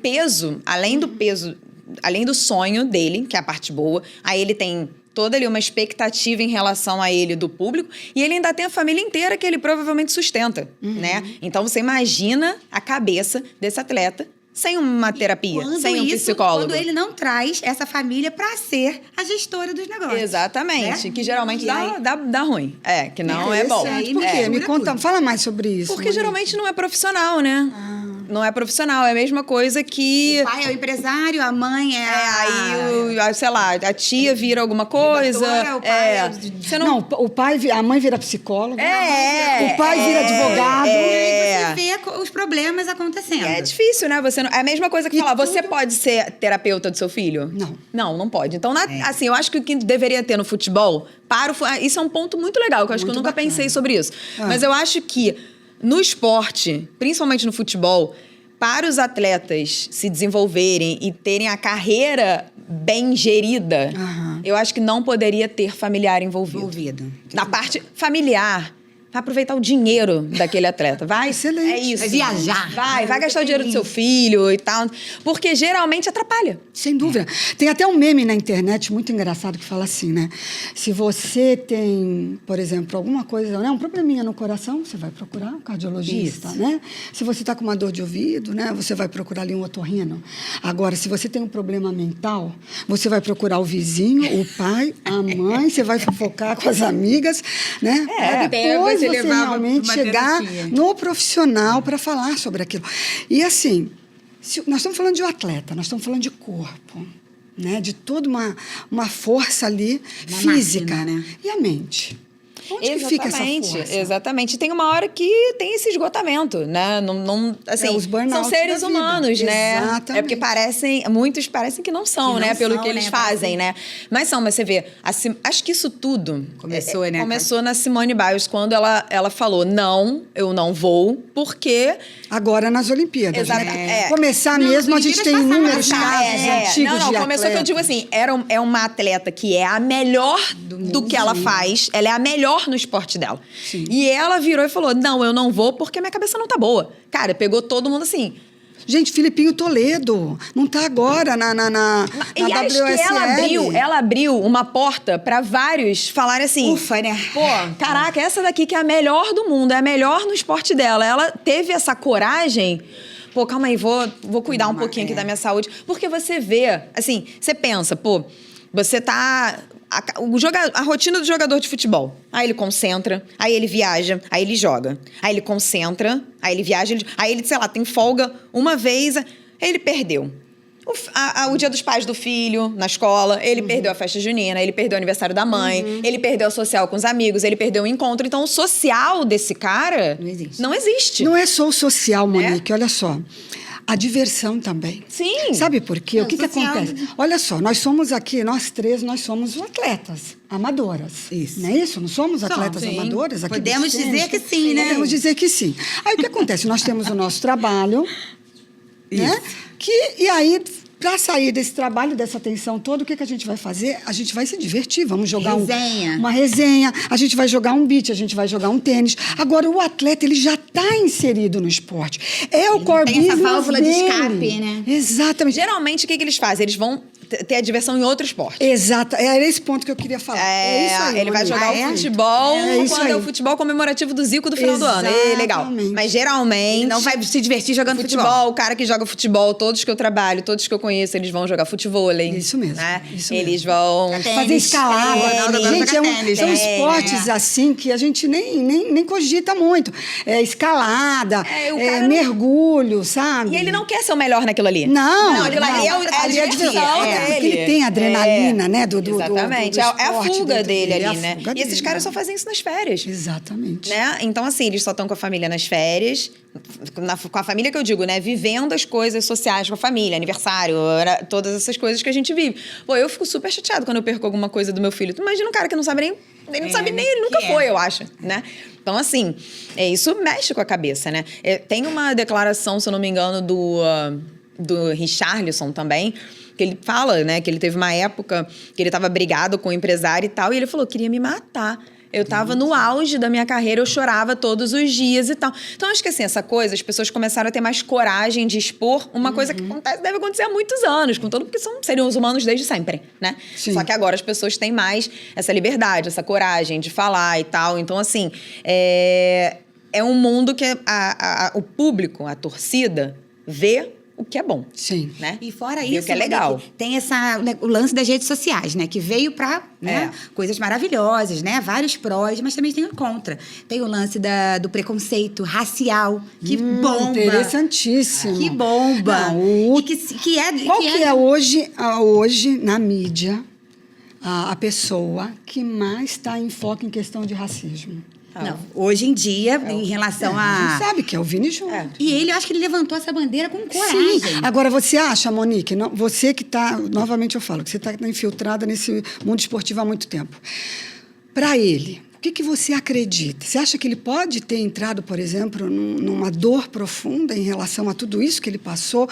peso, além do peso... Além do sonho dele, que é a parte boa, aí ele tem toda ali uma expectativa em relação a ele do público, e ele ainda tem a família inteira que ele provavelmente sustenta, né? Então você imagina a cabeça desse atleta sem uma terapia, sem um psicólogo. Quando ele não traz essa família para ser a gestora dos negócios. Exatamente, né? que geralmente dá ruim. Que não é bom. Por quê? Me conta, fala mais sobre isso. Porque Monique. geralmente não é profissional, né? Não é profissional, é a mesma coisa que... O pai é o empresário, a mãe é aí, sei lá, a tia vira alguma coisa. Redatora, o pai Você Não, a mãe vira psicóloga. O pai vira advogado. E aí você vê os problemas acontecendo. É difícil, né? É a mesma coisa que falar, você pode ser terapeuta do seu filho? Não. Não pode. Então, assim, eu acho que o que deveria ter no futebol, isso é um ponto muito legal, que eu acho que eu nunca pensei sobre isso. Mas eu acho que no esporte, principalmente no futebol, para os atletas se desenvolverem e terem a carreira bem gerida, eu acho que não poderia ter familiar envolvido. Na parte familiar, Vai aproveitar o dinheiro daquele atleta. Vai. Excelente. É isso. Vai viajar. Vai gastar o dinheiro do seu filho e tal. Porque geralmente atrapalha. Sem dúvida. Tem até um meme na internet muito engraçado que fala assim, né? Se você tem, por exemplo, alguma coisa, né, um probleminha no coração, você vai procurar um cardiologista, né? Se você está com uma dor de ouvido, né, você vai procurar ali um otorrino. Agora, se você tem um problema mental, você vai procurar o vizinho, o pai, a mãe, você vai fofocar com as amigas, né? Pra depois você realmente chegar no profissional para falar sobre aquilo. E assim, nós estamos falando de um atleta, nós estamos falando de corpo, né? De toda uma força ali física, máquina, né? E a mente? Onde que fica essa força? Exatamente. Tem uma hora que tem esse esgotamento, né? Assim, os burnouts são seres da vida. humanos, né? Exatamente. É porque muitos parecem que não são, Que né? não Pelo são, que eles né? fazem, né? Mas você vê, acho que isso tudo Começou, né? Começou na Simone Biles, quando ela falou, não, eu não vou, porque... Agora nas Olimpíadas, Exato, né? Começar Não, mesmo, a as gente tem Olimpíadas inúmeros passaram, casos antigos Não, de começou que eu digo atletas. assim, é uma atleta que é a melhor do que ela faz, ela é a melhor no esporte dela. Sim. E ela virou e falou, não, eu não vou porque minha cabeça não tá boa. Cara, pegou todo mundo assim... Gente, Filipinho Toledo, não está agora na E acho WSL. que ela abriu uma porta pra vários falarem assim... Ufa, né? Pô, caraca, essa daqui que é a melhor do mundo, é a melhor no esporte dela. Ela teve essa coragem... Pô, calma aí, vou cuidar um pouquinho aqui da minha saúde. Porque você vê, assim, você pensa, pô, você tá... A rotina do jogador de futebol. Aí ele concentra, aí ele viaja, aí ele joga. Aí ele concentra, aí ele viaja, aí ele, sei lá, tem folga uma vez, aí ele perdeu. O dia dos pais do filho, na escola, ele perdeu a festa junina, ele perdeu o aniversário da mãe, ele perdeu o social com os amigos, ele perdeu o encontro. Então, o social desse cara não existe. Não é só o social, Monique, olha só. A diversão também. Sim. Sabe por quê? O que social. acontece? Olha só, nós somos aqui, nós três, nós somos atletas amadoras. Isso. Não é isso? Não somos atletas sim. amadoras? Aqui Podemos do dizer centro? que sim, né? Podemos dizer que sim. Aí o que acontece? Nós temos o nosso trabalho, né? E aí, para sair desse trabalho, dessa tensão toda, o que a gente vai fazer? A gente vai se divertir, vamos jogar uma resenha, a gente vai jogar um beach, a gente vai jogar um tênis. Agora, o atleta, ele já está inserido no esporte. É o core tem essa business válvula de dele. escape, né? Exatamente. Geralmente, o que eles fazem? Eles vão ter a diversão em outro esporte. Exato. Era esse ponto que eu queria falar. É isso aí. Ele vai Monique. jogar o futebol isso quando é o aí. futebol comemorativo do Zico do final do ano. Legal. Exatamente. Mas geralmente... Ele não vai se divertir jogando futebol. O cara que joga futebol, todos que eu trabalho, todos que eu conheço, eles vão jogar futevôlei. Isso mesmo. Né? Isso eles mesmo. vão... Fazer escalada. tênis. Gente, são Tênis. esportes assim que a gente nem cogita muito. Escalada, o cara mergulho, sabe? E ele não quer ser o melhor naquilo ali. Não, aquilo ali é a ali é diversão porque dele. ele tem adrenalina, né? Exatamente. Do é a esporte fuga dele é a ali, né? fuga E esses dele, caras né? só fazem isso nas férias. Exatamente. Né? Então, assim, eles só estão com a família nas férias, com a família que eu digo, né? Vivendo as coisas sociais com a família, aniversário, todas essas coisas que a gente vive. Pô, eu fico super chateado quando eu perco alguma coisa do meu filho. Tu imagina um cara que não sabe nem... Ele não sabe nem, ele nunca foi, eu acho, né? Então, assim, isso mexe com a cabeça, né? Tem uma declaração, se eu não me engano, do Richarlison também, que ele fala, né, que ele teve uma época que ele estava brigado com o empresário e tal, e ele falou, queria me matar. Eu estava no auge da minha carreira, eu chorava todos os dias e tal. Então, acho que assim, essa coisa, as pessoas começaram a ter mais coragem de expor uma coisa que deve acontecer há muitos anos, com todo, porque são seres humanos desde sempre, né? Sim. Só que agora as pessoas têm mais essa liberdade, essa coragem de falar e tal. Então, assim, é um mundo que o público, a torcida, vê o que é bom. Sim. Né? E fora Vê isso, o que é legal. Monique, tem o lance das redes sociais, né? Que veio pra coisas maravilhosas, né? Vários prós, mas também tem o contra. Tem o lance do preconceito racial, que bomba. Interessantíssimo. Que bomba. Não, E que é... Qual que é hoje, na mídia, a pessoa que mais está em foco em questão de racismo? Não, hoje em dia, em relação A gente a... sabe que é o Vini Júnior. E ele, eu acho que ele levantou essa bandeira com coragem. Sim. Agora, você acha, Monique, você que está, novamente eu falo, que você está infiltrada nesse mundo esportivo há muito tempo. Para ele, o que você acredita? Você acha que ele pode ter entrado, por exemplo, numa dor profunda em relação a tudo isso que ele passou?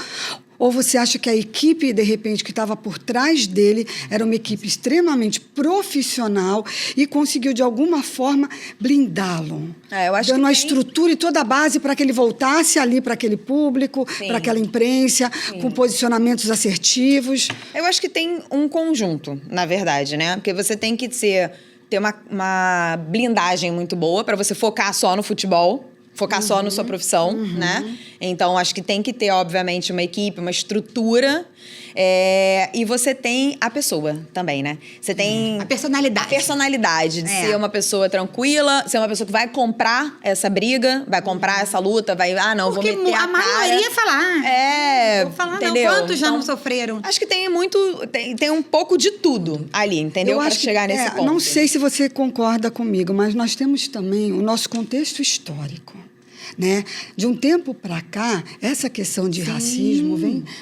Ou você acha que a equipe, de repente, que estava por trás dele era uma equipe extremamente profissional e conseguiu, de alguma forma, blindá-lo? Eu acho dando que a tem... estrutura e toda a base para que ele voltasse ali para aquele público, para aquela imprensa, com posicionamentos assertivos. Eu acho que tem um conjunto, na verdade, né? Porque você tem que ter uma blindagem muito boa para você focar só no futebol. Focar só na sua profissão, né? Então, acho que tem que ter, obviamente, uma equipe, uma estrutura. E você tem a pessoa também, né? Você tem... A personalidade. A personalidade de ser uma pessoa tranquila, ser uma pessoa que vai comprar essa briga, vai comprar essa luta, vai... Porque vou meter a maioria fala... Vou falar, entendeu? Não, quantos já Então, não sofreram? Acho que tem tem um pouco de tudo ali, entendeu? Para chegar nesse ponto. Não sei se você concorda comigo, mas nós temos também o nosso contexto histórico. Né? De um tempo para cá, essa questão de racismo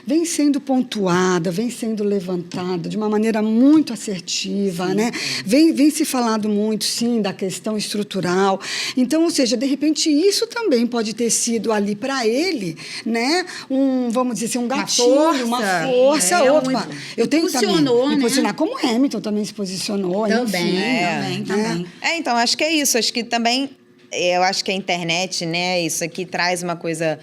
vem sendo pontuada, vem sendo levantada de uma maneira muito assertiva, né? Vem se falado muito, sim, da questão estrutural. Então, ou seja, de repente, isso também pode ter sido ali para ele, né? Vamos dizer assim, um gatilho, uma força. Eu tenho que também me posicionar, como Hamilton também se posicionou. Também. Então, acho que é isso. Acho que também... Eu acho que a internet, né, isso aqui traz uma coisa...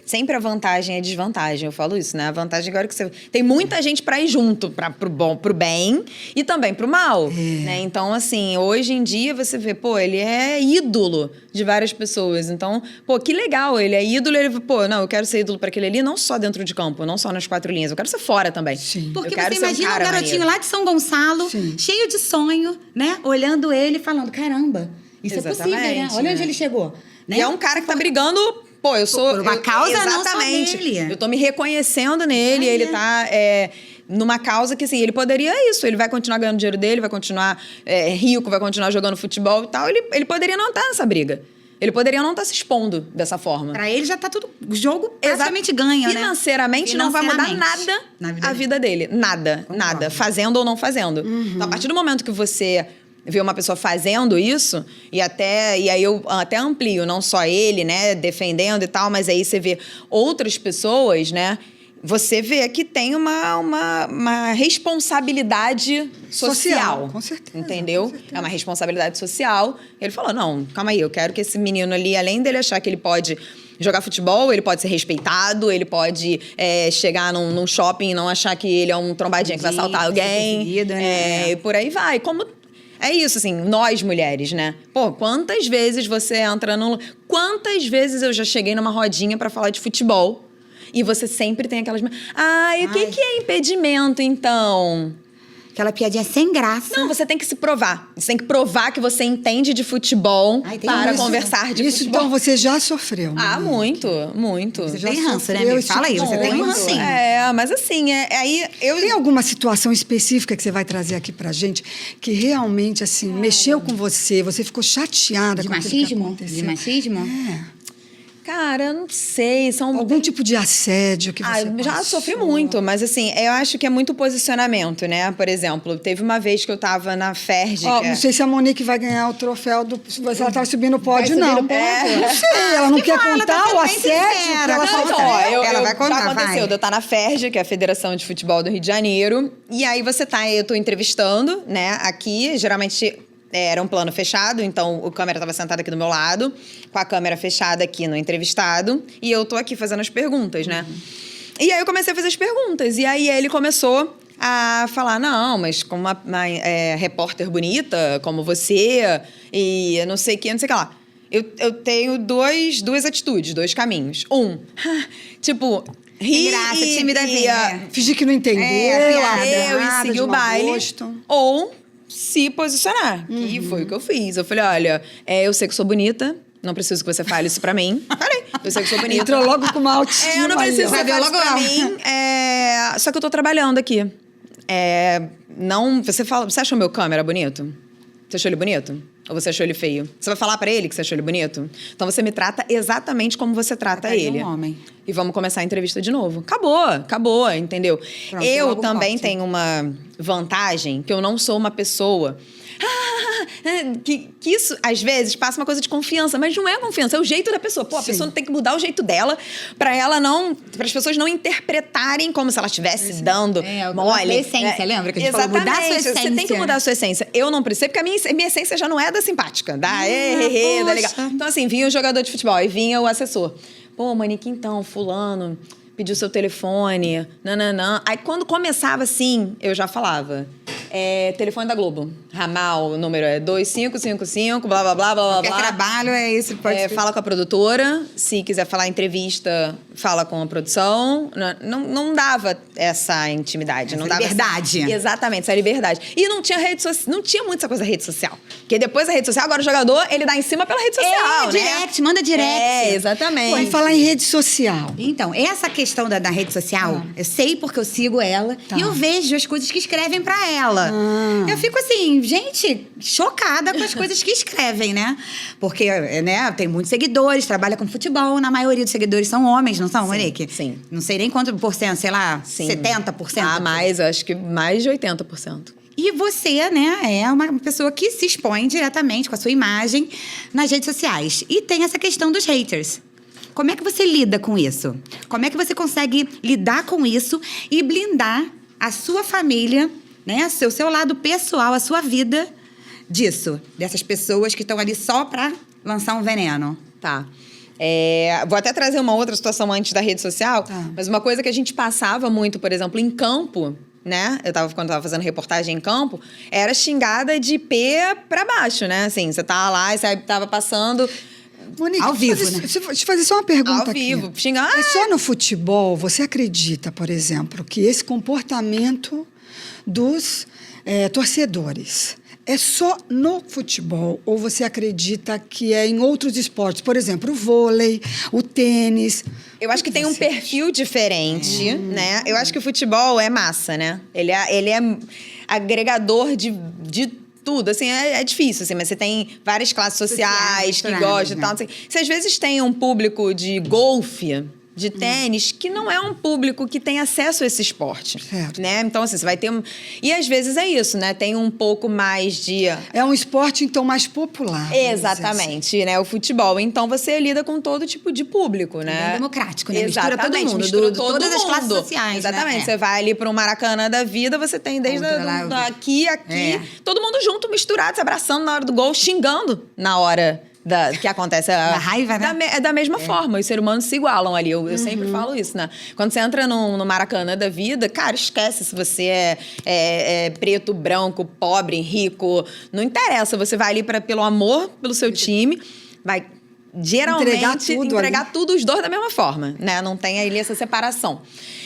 sempre a vantagem e a desvantagem, eu falo isso, né? A vantagem agora é que você... Tem muita gente para ir junto, pro bem e também pro mal, né? Então, assim, hoje em dia você vê, ele é ídolo de várias pessoas. Então, que legal, ele é ídolo, eu quero ser ídolo para aquele ali, não só dentro de campo, não só nas 4 linhas, eu quero ser fora também. Sim. Porque você imagina um garotinho lá de São Gonçalo, cheio de sonho, né? Olhando ele e falando, caramba... Isso é possível, né? Olha onde ele chegou. Né? E é um cara que tá brigando... eu sou... Por uma causa exatamente. Não só dele. Eu tô me reconhecendo nele, ele tá... numa causa que, assim, ele poderia isso. Ele vai continuar ganhando dinheiro dele, vai continuar rico, vai continuar jogando futebol e tal. Ele poderia não estar nessa briga. Ele poderia não estar se expondo dessa forma. Pra ele já tá tudo... O jogo praticamente ganha, Financeiramente, não vai mudar nada a vida dele. Nada. Fazendo ou não fazendo. Então, a partir do momento que você... ver uma pessoa fazendo isso, e aí eu até amplio, não só ele, né, defendendo e tal, mas aí você vê outras pessoas, né, você vê que tem uma responsabilidade social. Com certeza. Entendeu? Com certeza. É uma responsabilidade social. Ele falou, não, calma aí, eu quero que esse menino ali, além dele achar que ele pode... jogar futebol, ele pode ser respeitado, ele pode chegar num shopping e não achar que ele é um trombadinha que vai assaltar alguém. E por aí vai. É isso, assim, nós mulheres, né? Quantas vezes você entra num... Quantas vezes eu já cheguei numa rodinha pra falar de futebol e você sempre tem aquelas... o que é impedimento, então? Aquela piadinha sem graça. Não, você tem que se provar. Você tem que provar que você entende de futebol para conversar de isso, futebol. Então, você já sofreu. Muito. Você já tem ranço, né? sofreu Me fala aí, você tem um rancinho. Mas assim, aí... Tem alguma situação específica que você vai trazer aqui pra gente que realmente, assim, mexeu com você? Você ficou chateada com aquilo que aconteceu? De machismo? Cara, não sei. Algum tipo de assédio que você já passou? sofri muito, mas assim, eu acho que é muito posicionamento, né? Por exemplo, teve uma vez que eu tava na Ferg. Não sei se a Monique vai ganhar o troféu do... Se ela tava subindo o pódio, não. Não sei, ela não quer contar o assédio que ela sofreu. Ela vai contar, já aconteceu de eu estar na Ferg, que é a Federação de Futebol do Rio de Janeiro. E aí eu tô entrevistando, né? Aqui, geralmente... era um plano fechado, então o câmera estava sentado aqui do meu lado, com a câmera fechada aqui no entrevistado, e eu tô aqui fazendo as perguntas, né? E aí eu comecei a fazer as perguntas, e aí ele começou a falar, não, mas como uma repórter bonita, como você, e não sei o que, não sei o que lá. Eu tenho duas atitudes, 2 caminhos. Tipo... rir graça, timidazinha. Fingir que não entendeu, e seguir o baile. Gosto. Ou se posicionar, que foi o que eu fiz. Eu falei, olha, eu sei que sou bonita, não preciso que você fale isso pra mim. Falei, eu sei que sou bonita. Entrou logo com uma autoestima. Eu não preciso que você fale logo isso pra mim. Só que eu tô trabalhando aqui. Você achou meu câmera bonito? Você achou ele bonito? Ou você achou ele feio? Você vai falar pra ele que você achou ele bonito? Então você me trata exatamente como você trata ele. Um homem. E vamos começar a entrevista de novo. Acabou, entendeu? Pronto, eu logo também corte. tenho uma vantagem, que eu não sou uma pessoa... Que isso, às vezes, passa uma coisa de confiança, mas não é confiança, é o jeito da pessoa. Pô, a Sim. pessoa tem que mudar o jeito dela para as pessoas não interpretarem como se ela estivesse dando mole. a essência, lembra? Que a gente falou, mudar a sua Exatamente, essência. você tem que mudar a sua essência. Eu não preciso, porque a minha essência já não é da simpática, da da legal. Então, assim, vinha o jogador de futebol e vinha o assessor. Pô, Monique, então, fulano pediu seu telefone, nananã. Aí, quando começava assim, eu já falava. Telefone da Globo. Ramal, o número é 2555, blá, blá, blá, blá, blá. Qualquer trabalho é isso. Pode Fala com a produtora. Se quiser falar entrevista, fala com a produção. Não dava essa intimidade. Não dava liberdade. Exatamente, essa liberdade. E não tinha não tinha muito essa coisa da rede social. Porque depois da rede social, agora o jogador, ele dá em cima pela rede social, né? direct, manda direct. Exatamente. Pô, e falar em rede social. Então, essa questão da rede social, eu sei porque eu sigo ela e eu vejo as coisas que escrevem pra ela. Eu fico assim, gente, chocada com as coisas que escrevem, né? Porque, né, tem muitos seguidores, trabalha com futebol, na maioria dos seguidores são homens, não são, Monique? Sim. Não sei nem quanto por cento, sei lá, Sim. 70%. Mais, acho que mais de 80%. E você, né, é uma pessoa que se expõe diretamente com a sua imagem nas redes sociais. E tem essa questão dos haters. Como é que você lida com isso? Como é que você consegue lidar com isso e blindar a sua família, né, o seu lado pessoal, a sua vida disso? Dessas pessoas que estão ali só para lançar um veneno. Tá. Vou até trazer uma outra situação antes da rede social, mas uma coisa que a gente passava muito, por exemplo, em campo, né? Quando eu tava fazendo reportagem em campo, era xingada de pé pra baixo, né? Assim, você tava lá e você tava passando... Monique, Ao vivo, fazer, né? Deixa eu te fazer só uma pergunta Ao vivo, aqui. xingar... É só no futebol, você acredita, por exemplo, que esse comportamento dos torcedores é só no futebol? Ou você acredita que é em outros esportes? Por exemplo, o vôlei, o tênis... Eu acho que tem um perfil diferente, né? Eu acho que o futebol é massa, né? Ele é agregador de tudo, assim, é difícil, assim, mas você tem várias classes sociais que gostam e tal. Assim. Você às vezes tem um público de golfe, de tênis, que não é um público que tem acesso a esse esporte, Certo. né? Então, assim, você vai ter... E às vezes é isso, né? Tem um pouco mais de... É um esporte, então, mais popular. vamos dizer assim. Exatamente, né? O futebol. Então, você lida com todo tipo de público, né? Bem democrático, né? Exatamente. Mistura todo mundo, mistura todas as classes mundo. sociais, Exatamente. né? Você vai ali para um Maracanã da vida, você tem desde aqui, todo mundo junto, misturado, se abraçando na hora do gol, xingando na hora... que acontece Da raiva, né? da mesma forma, os seres humanos se igualam ali. Eu sempre falo isso, né? Quando você entra no Maracanã da vida, cara, esquece se você é preto, branco, pobre, rico. Não interessa. Você vai ali pelo amor pelo seu time, vai geralmente entregar tudo os dois da mesma forma, né? Não tem ali essa separação.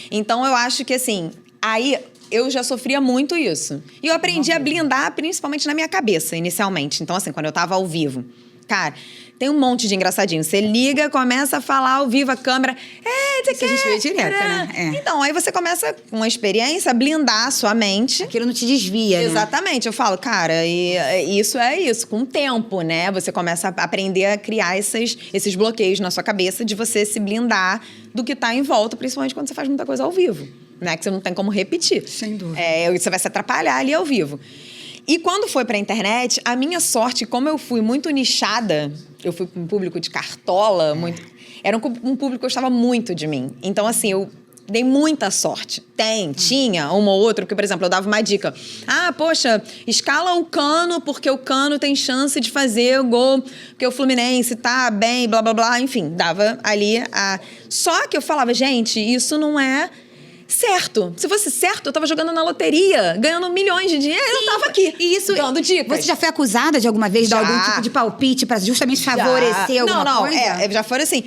Então, eu acho que, assim, aí... Eu já sofria muito isso. E eu aprendi a blindar, principalmente na minha cabeça, inicialmente. Então, assim, quando eu tava ao vivo. Cara, tem um monte de engraçadinho. Você liga, começa a falar ao vivo, a câmera... Isso a gente vê direto, né? Então, aí você começa, com a experiência, a blindar a sua mente. Aquilo não te desvia, né? Exatamente. Eu falo, cara, isso é isso. Com o tempo, né? Você começa a aprender a criar esses bloqueios na sua cabeça de você se blindar do que tá em volta, principalmente quando você faz muita coisa ao vivo. Né? Que você não tem como repetir. Sem dúvida. Você vai se atrapalhar ali ao vivo. E quando foi pra internet, a minha sorte, como eu fui muito nichada, eu fui com um público de cartola, era um público que gostava muito de mim. Então, assim, eu dei muita sorte. Tinha uma ou outra, porque, por exemplo, eu dava uma dica. Poxa, escala o Cano, porque o Cano tem chance de fazer o gol, porque o Fluminense tá bem, blá, blá, blá. Enfim, dava ali a... Só que eu falava, gente, isso não é... certo. Se fosse certo, eu tava jogando na loteria, ganhando milhões de dinheiro, eu tava aqui. E isso, dando dicas. Você já foi acusada de alguma vez de algum tipo de palpite pra justamente favorecer alguma coisa? Já foram assim,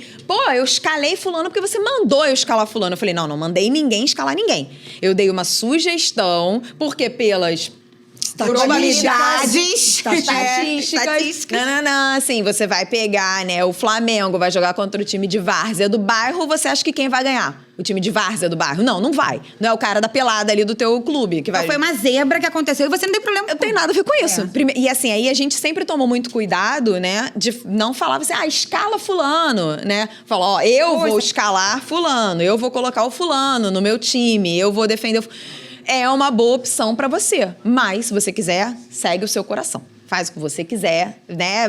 eu escalei fulano porque você mandou eu escalar fulano. Eu falei, não mandei ninguém escalar ninguém. Eu dei uma sugestão, porque pelas... Probabilidades. Estatísticas. Não. Assim, você vai pegar, né? O Flamengo vai jogar contra o time de várzea do bairro. Você acha que quem vai ganhar? O time de várzea do bairro? Não vai. Não é o cara da pelada ali do teu clube que vai... Então foi uma zebra que aconteceu e você não tem problema com... Eu tenho nada a ver com isso. E assim, aí a gente sempre tomou muito cuidado, né? De não falar assim, escala fulano, né? Falar, eu vou escalar fulano. Eu vou colocar o fulano no meu time. Eu vou defender... É uma boa opção pra você. Mas, se você quiser, segue o seu coração. faz o que você quiser, né?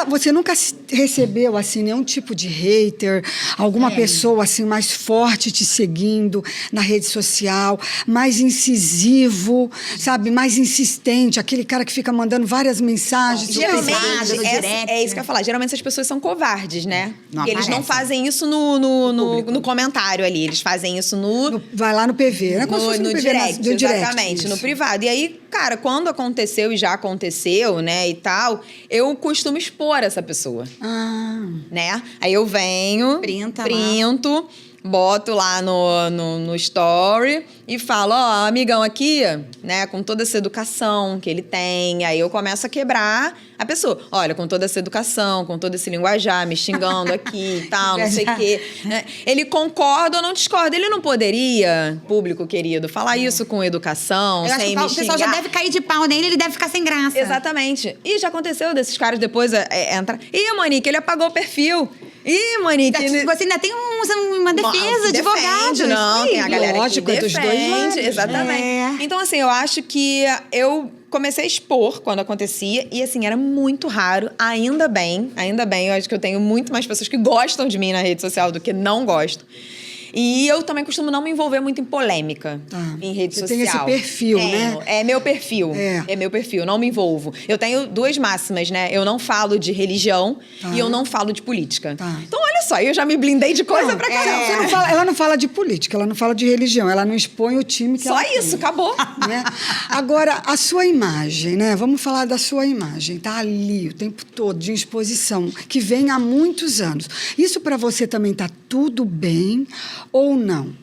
Você nunca recebeu, assim, nenhum tipo de hater, alguma pessoa, assim, mais forte te seguindo na rede social, mais incisivo, sabe? Mais insistente, aquele cara que fica mandando várias mensagens. Geralmente, no direct, é isso que eu ia falar. Geralmente essas pessoas são covardes, né? Não Eles não aparecem. fazem isso no comentário ali. Eles fazem isso Vai lá no PV, né? Como se fosse no PV direct, do direct, exatamente, isso. no privado. E aí, cara, quando aconteceu e já aconteceu, né, e tal, eu costumo expor essa pessoa, né? Aí eu venho, printo, boto lá no story e falo, ó, amigão aqui, né, com toda essa educação que ele tem, aí eu começo a quebrar a pessoa. Olha, com toda essa educação, com todo esse linguajar, me xingando aqui e tal, não sei o quê. Né? Ele concorda ou não discorda? Ele não poderia, público querido, falar isso com educação, Eu acho sem que me o pessoal já xingar? deve cair de pau nele, ele deve ficar sem graça. Exatamente. E já aconteceu desses caras depois entrar. Ih, Monique, ele apagou o perfil. Ih, Monique. Você ainda tem uma defesa, Defende, advogados. não, tem a galera lógico, que é dos dois defende, lados. exatamente. É. Então, assim, eu acho que eu comecei a expor quando acontecia e, assim, era muito raro. Ainda bem, eu acho que eu tenho muito mais pessoas que gostam de mim na rede social do que não gostam. E eu também costumo não me envolver muito em polêmica em rede Você social. tem esse perfil, né? É meu perfil. É. É meu perfil, não me envolvo. Eu tenho duas máximas, né? Eu não falo de religião e eu não falo de política. Tá. Então, olha só, eu já me blindei de coisa pra caramba. Ela não fala de política, ela não fala de religião, ela não expõe o time que Só ela isso, tem, acabou. né? Agora, a sua imagem, né? Vamos falar da sua imagem. Tá ali o tempo todo, de exposição, que vem há muitos anos. Isso pra você também tá tudo bem ou não?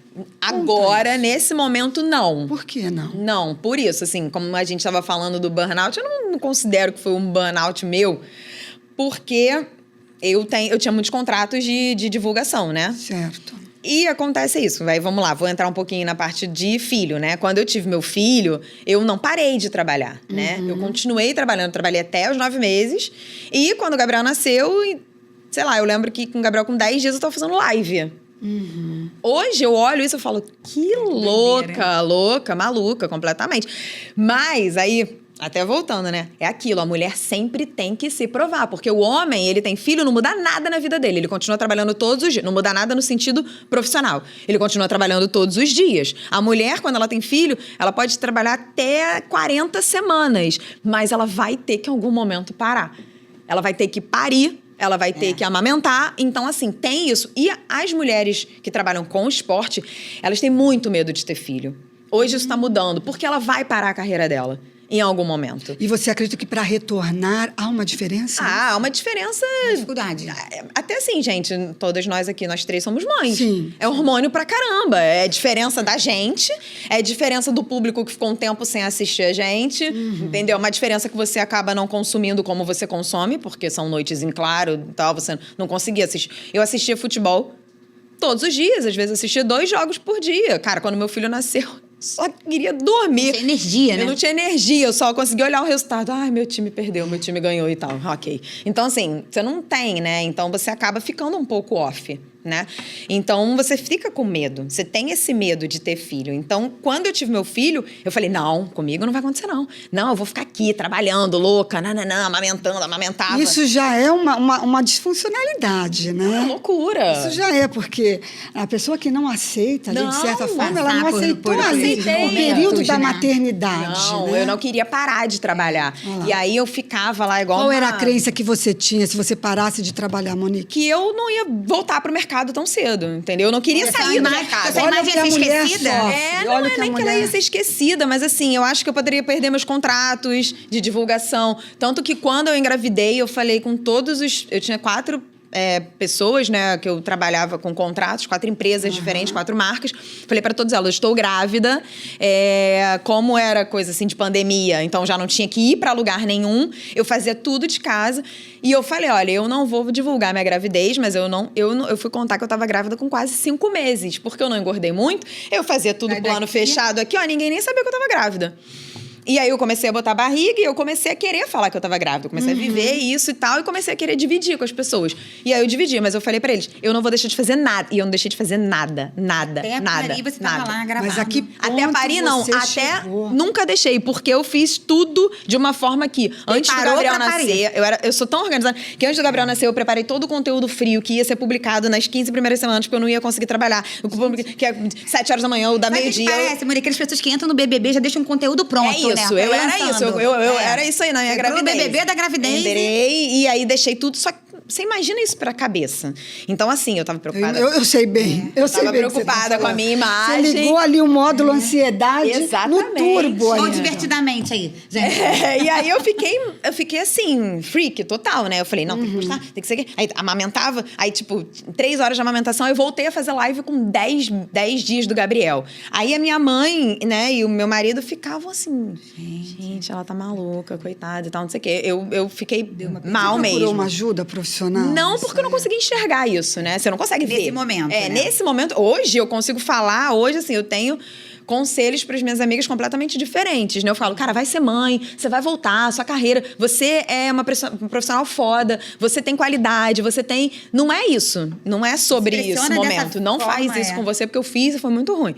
Agora, nesse momento, não. Por que não? Não, por isso, assim, como a gente estava falando do burnout, eu não considero que foi um burnout meu, porque eu tinha muitos contratos de divulgação, né? Certo. E acontece isso, vai, vamos lá, vou entrar um pouquinho na parte de filho, né? Quando eu tive meu filho, eu não parei de trabalhar, né? Eu continuei trabalhando, trabalhei até os 9 meses. E quando o Gabriel nasceu, sei lá, eu lembro que com o Gabriel com 10 dias eu tava fazendo live. Hoje eu olho isso e falo, que louca, maluca, completamente. Mas aí, até voltando, né? É aquilo, a mulher sempre tem que se provar, porque o homem, ele tem filho, não muda nada na vida dele, ele continua trabalhando todos os dias, não muda nada no sentido profissional, ele continua trabalhando todos os dias. A mulher, quando ela tem filho, ela pode trabalhar até 40 semanas, mas ela vai ter que em algum momento parar. Ela vai ter que parir, ela vai ter que amamentar. Então, assim, tem isso. E as mulheres que trabalham com esporte, elas têm muito medo de ter filho. Hoje isso está mudando, porque ela vai parar a carreira dela em algum momento. E você acredita que para retornar há uma diferença? Há uma diferença... Dificuldade. Até assim, gente, todas nós aqui, nós 3 somos mães. Sim. É hormônio pra caramba. É diferença da gente, é diferença do público que ficou um tempo sem assistir a gente, entendeu? Uma diferença que você acaba não consumindo como você consome, porque são noites em claro e tal, você não conseguia assistir. Eu assistia futebol todos os dias, às vezes assistia 2 jogos por dia. Cara, quando meu filho nasceu, só queria dormir. Não tinha energia, né? Eu não tinha energia, eu só conseguia olhar o resultado. Ai, meu time perdeu, meu time ganhou e tal. Ok. Então, assim, você não tem, né? Então, você acaba ficando um pouco off, né? Então, você fica com medo. Você tem esse medo de ter filho. Então, quando eu tive meu filho, eu falei, não, comigo não vai acontecer, não. Não, eu vou ficar aqui, trabalhando, louca, amamentava. Isso já é uma disfuncionalidade, né? É uma loucura. Isso já é, porque a pessoa que não aceita, ali, de certa forma, ela não passar aceitou por ali esses o momentos, período da né? maternidade. Não, né? eu não queria parar de trabalhar. E aí, eu ficava lá igual Qual era a uma... crença que você tinha se você parasse de trabalhar, Monique? Que eu não ia voltar pro mercado tão cedo, entendeu? Eu não queria Essa sair do imagem- mercado. essa Olha imagem o que ia a ser mulher esquecida? sofre. Não Olha o é que a nem que ela mulher- ia ser esquecida, mas assim, eu acho que eu poderia perder meus contratos de divulgação. Tanto que quando eu engravidei, eu falei com todos os... Eu tinha 4 pessoas, né, que eu trabalhava com contratos, 4 empresas diferentes, 4 marcas. Falei para todas elas, estou grávida. Como era coisa assim de pandemia, então já não tinha que ir para lugar nenhum. Eu fazia tudo de casa. E eu falei, olha, eu não vou divulgar minha gravidez, mas eu fui contar que eu estava grávida com quase 5 meses, porque eu não engordei muito. Eu fazia tudo plano fechado aqui, ó, ninguém nem sabia que eu estava grávida. E aí eu comecei a botar barriga e eu comecei a querer falar que eu tava grávida. Eu comecei a viver isso e tal, e comecei a querer dividir com as pessoas. E aí eu dividi, mas eu falei pra eles, eu não vou deixar de fazer nada. E eu não deixei de fazer nada, Até nada, Paris você nada. tava lá gravando. Mas aqui Até Paris, não. você Até chegou? nunca deixei, porque eu fiz tudo de uma forma que, antes do Preparou Gabriel pra Paris. nascer, eu sou tão organizada, que antes do Gabriel nascer, eu preparei todo o conteúdo frio que ia ser publicado nas 15 primeiras semanas, porque eu não ia conseguir trabalhar. Que é 7 horas da manhã ou da Sabe o que meio-dia. parece, Monique? Aquelas pessoas que entram no BBB já deixam um conteúdo pronto, É isso, né? eu era isso. Eu era isso aí na minha Entrou no gravidez. BBB da gravidez. Entrei e aí deixei tudo, só que você imagina isso pra cabeça. Então, assim, eu tava preocupada. Eu sei bem. Eu sei Tava bem o que você preocupada tá com a falando. minha imagem. Você ligou ali o módulo ansiedade Exatamente. no turbo. Ou ainda. divertidamente aí, gente. E aí eu fiquei assim, freak total, né? Eu falei, não, tem que postar, tem que ser. Aí amamentava, aí, tipo, 3 horas de amamentação, eu voltei a fazer live com 10 dias do Gabriel. Aí a minha mãe, né, e o meu marido ficavam assim, gente, ela tá maluca, coitada e tal, não sei o quê. Eu fiquei mal Você procurou mesmo. uma ajuda profissional? Não, porque eu não consegui enxergar isso, né? Você não consegue ver. Nesse momento, né? Nesse momento. Hoje eu consigo falar, hoje, assim, eu tenho conselhos para as minhas amigas completamente diferentes, né? Eu falo, cara, vai ser mãe, você vai voltar, sua carreira, você é uma profissional foda, você tem qualidade, você tem... Não é isso. Não é sobre Se isso pressiona no dessa momento. Não forma, faz isso com você, porque eu fiz e foi muito ruim.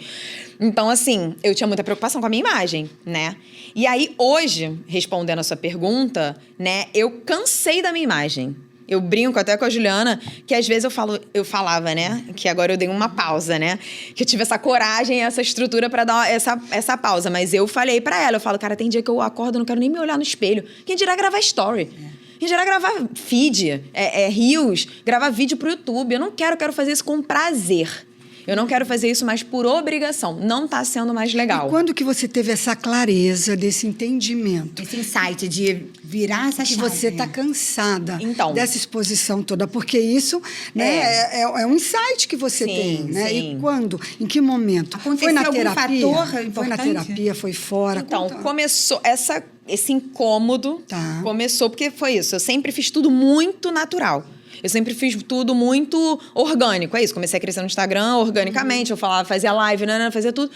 Então, assim, eu tinha muita preocupação com a minha imagem, né? E aí, hoje, respondendo a sua pergunta, né? Eu cansei da minha imagem. Eu brinco até com a Juliana, que às vezes eu falava, né? Que agora eu dei uma pausa, né? Que eu tive essa coragem, essa estrutura pra dar essa pausa. Mas eu falei pra ela, eu falo, cara, tem dia que eu acordo e não quero nem me olhar no espelho. Quem dirá gravar story? Quem dirá gravar feed, reels, gravar vídeo pro YouTube. Eu não quero fazer isso com prazer. Eu não quero fazer isso mais por obrigação. Não tá sendo mais legal. E quando que você teve essa clareza, desse entendimento? Esse insight de virar essa Que chave. você está cansada Então. dessa exposição toda, porque isso, né, é um insight que você Sim, tem, né? sim. E quando? Em que momento? Aconteceu foi na algum terapia? fator Foi na importante? terapia? Foi fora? Então, Conta. começou esse incômodo. Tá. Começou porque foi isso. Eu sempre fiz tudo muito natural. Eu sempre fiz tudo muito orgânico. É isso. Comecei a crescer no Instagram organicamente. Eu falava, fazia live, fazia tudo.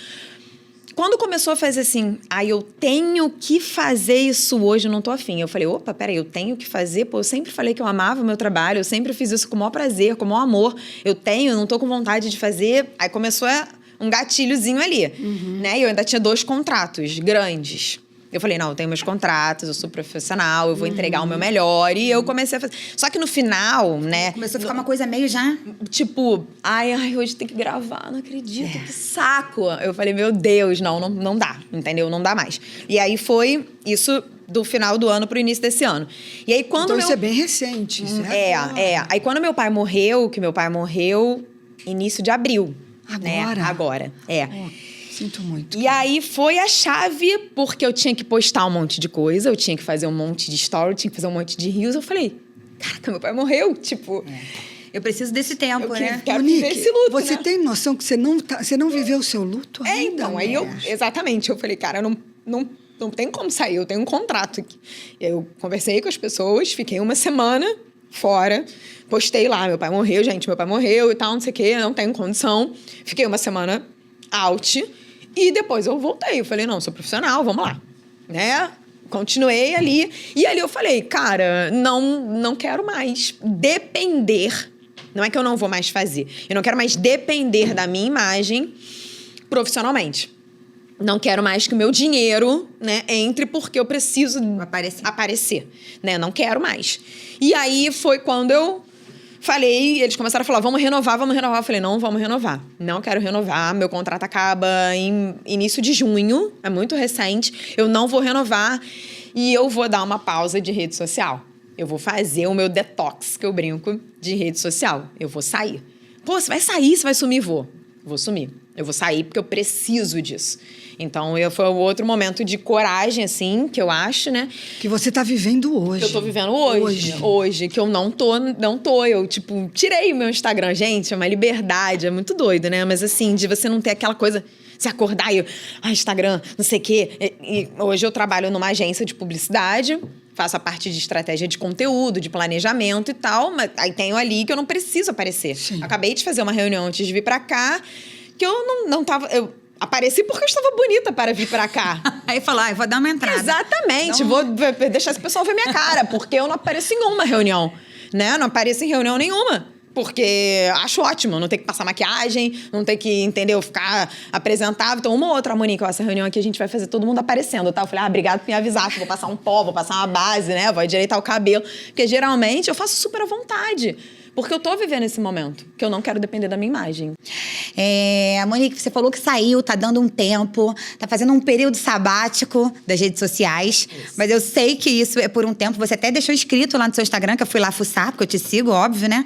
Quando começou a fazer assim, eu tenho que fazer isso hoje, eu não tô afim. Eu falei, opa, peraí, eu tenho que fazer? Pô, eu sempre falei que eu amava o meu trabalho, eu sempre fiz isso com o maior prazer, com o maior amor. Eu não tô com vontade de fazer. Aí começou um gatilhozinho ali, né? E eu ainda tinha 2 contratos grandes. Eu falei, não, eu tenho meus contratos, eu sou profissional, eu vou entregar o meu melhor. E eu comecei a fazer. Só que no final, né? Começou a ficar uma coisa meio já... Tipo, hoje tem que gravar, não acredito, que saco. Eu falei, meu Deus, não dá, entendeu? Não dá mais. E aí foi isso do final do ano pro início desse ano. E aí quando Isso é bem recente. Isso Aí quando meu pai morreu, início de abril. Agora? Né? Agora, Sinto muito. E aí foi a chave, porque eu tinha que postar um monte de coisa, eu tinha que fazer um monte de story, eu tinha que fazer um monte de reels. Eu falei, caraca, meu pai morreu, tipo... Eu preciso desse tempo, né? Quero Monique, viver esse luto, você né? tem noção que você não viveu o seu luto ainda? Então, aí exatamente, eu falei, cara, não tem como sair, eu tenho um contrato aqui. Eu conversei com as pessoas, fiquei uma semana fora, postei lá, meu pai morreu e tal, não sei o quê, não tenho condição. Fiquei uma semana out e depois eu voltei. Eu falei, não, sou profissional, vamos lá, né? Continuei ali. E ali eu falei, cara, não quero mais depender. Não é que eu não vou mais fazer. Eu não quero mais depender da minha imagem profissionalmente. Não quero mais que o meu dinheiro, né, entre porque eu preciso aparecer, né? Não quero mais. E aí foi quando eu falei, eles começaram a falar, vamos renovar. Eu falei, não, vamos renovar. Não quero renovar, meu contrato acaba em início de junho, é muito recente, eu não vou renovar e eu vou dar uma pausa de rede social. Eu vou fazer o meu detox, que eu brinco, de rede social. Eu vou sair. Pô, você vai sair, você vai sumir? Vou sumir. Eu vou sair porque eu preciso disso. Então, foi outro momento de coragem, assim, que eu acho, né? Que você está vivendo hoje. Que eu tô vivendo hoje. Que eu não tô. Eu, tipo, tirei o meu Instagram. Gente, é uma liberdade, é muito doido, né? Mas, assim, de você não ter aquela coisa... Se acordar e... Instagram, não sei o quê. E hoje eu trabalho numa agência de publicidade... Faço a parte de estratégia de conteúdo, de planejamento e tal, mas aí tenho ali que eu não preciso aparecer. Sim. Acabei de fazer uma reunião antes de vir pra cá, que eu não tava... Eu apareci porque eu estava bonita para vir pra cá, Aí falou, vou dar uma entrada. Exatamente. Vou deixar esse pessoal ver minha cara, porque eu não apareço em uma reunião, né? Não apareço em reunião nenhuma. Porque acho ótimo, não ter que passar maquiagem, não ter que, entendeu, ficar apresentável. Então, uma ou outra, Monique, essa reunião aqui a gente vai fazer todo mundo aparecendo, tá? Eu falei, obrigado por me avisar, que vou passar um pó, vou passar uma base, né? Vou endireitar o cabelo. Porque, geralmente, eu faço super à vontade. Porque eu tô vivendo esse momento, que eu não quero depender da minha imagem. Monique, você falou que saiu, tá dando um tempo, tá fazendo um período sabático das redes sociais. Isso. Mas eu sei que isso é por um tempo. Você até deixou escrito lá no seu Instagram, que eu fui lá fuçar, porque eu te sigo, óbvio, né?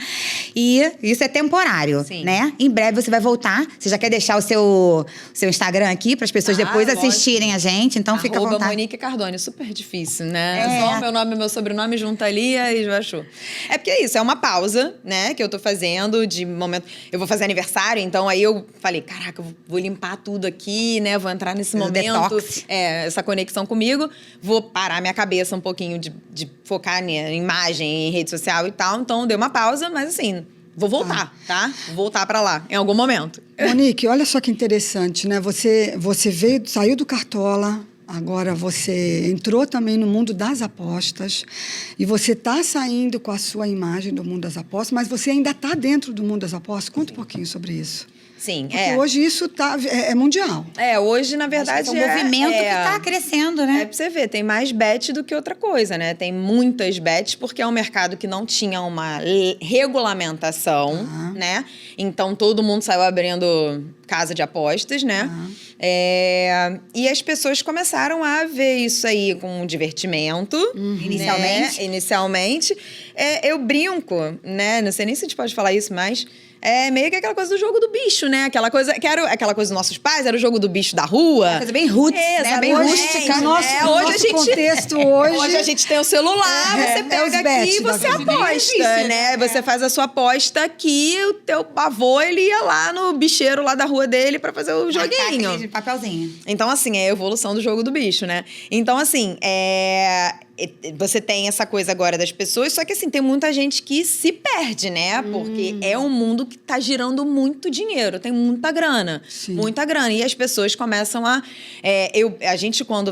E isso é temporário, Sim. né? Em breve você vai voltar. Você já quer deixar o seu Instagram aqui para as pessoas depois lógico. assistirem a gente? Então fica à vontade. Monique Cardone, super difícil, né? Só o meu nome e meu sobrenome junto ali e já achou. É porque é isso, é uma pausa, né, que eu tô fazendo de momento. Eu vou fazer aniversário, então aí eu falei, caraca, eu vou limpar tudo aqui, né? Vou entrar nesse momento, detox. Essa conexão comigo. Vou parar minha cabeça um pouquinho de focar em imagem, em rede social e tal. Então dei uma pausa, mas assim, vou voltar, tá? Vou voltar pra lá, em algum momento. Monique, olha só que interessante, né? Você veio, saiu do Cartola. Agora você entrou também no mundo das apostas e você está saindo com a sua imagem do mundo das apostas, mas você ainda está dentro do mundo das apostas. Conta um pouquinho sobre isso. Sim, Porque hoje isso é mundial. Hoje, na verdade, é um movimento que está crescendo, né? Pra você ver, tem mais bet do que outra coisa, né? Tem muitas bets, porque é um mercado que não tinha uma regulamentação, né? Então, todo mundo saiu abrindo casa de apostas, né? E as pessoas começaram a ver isso aí com divertimento. Inicialmente. Né? Inicialmente. Eu brinco, né? Não sei nem se a gente pode falar isso, mas... É meio que aquela coisa do jogo do bicho, né? Aquela coisa dos nossos pais, era o jogo do bicho da rua. Uma coisa bem roots, né? Bem rústica. Nosso contexto hoje... Hoje a gente tem o celular, você pega aqui e você aposta, né? Você faz a sua aposta aqui, o teu avô, ele ia lá no bicheiro lá da rua dele pra fazer o joguinho. De papelzinho. Então, assim, é a evolução do jogo do bicho, né? Então, assim, você tem essa coisa agora das pessoas, só que assim, tem muita gente que se perde, né? Porque é um mundo que tá girando muito dinheiro, tem muita grana. Sim. Muita grana. E as pessoas começam a... a gente, quando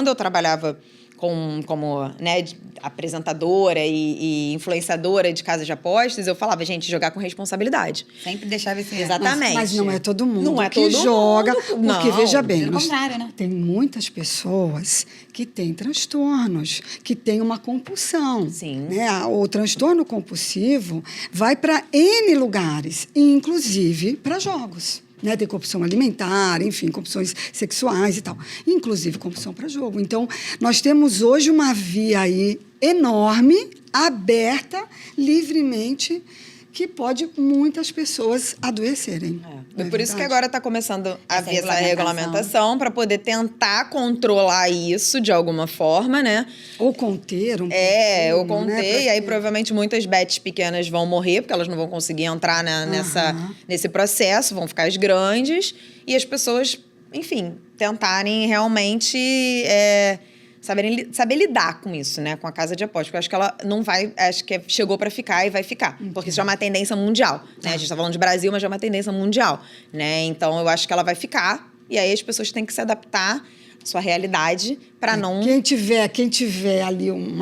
eu trabalhava como né, apresentadora e influenciadora de casa de apostas, eu falava, gente, jogar com responsabilidade. Sempre deixava esse... Exatamente. Mas não é todo mundo Não é que todo joga. mundo. Porque, Não, veja bem, pelo contrário, né? tem muitas pessoas que têm transtornos, que têm uma compulsão. Sim. Né? O transtorno compulsivo vai para N lugares, inclusive para jogos. Né? Tem compulsão alimentar, enfim, compulsões sexuais e tal. Inclusive compulsão para jogo. Então, nós temos hoje uma via aí enorme, aberta, livremente, que pode muitas pessoas adoecerem. Por isso que agora está começando a Essa vir essa regulamentação para poder tentar controlar isso de alguma forma, né? Ou conter um Ou pouquinho, conter, né? e aí provavelmente muitas bets pequenas vão morrer, porque elas não vão conseguir entrar nesse processo, vão ficar as grandes, e as pessoas, enfim, tentarem realmente saber lidar com isso, né? Com a casa de apostas. Porque eu acho que ela não vai... Acho que chegou para ficar e vai ficar. Porque isso já é uma tendência mundial, né? A gente tá falando de Brasil, mas já é uma tendência mundial, né? Então, eu acho que ela vai ficar. E aí, as pessoas têm que se adaptar à sua realidade para não... Quem tiver ali um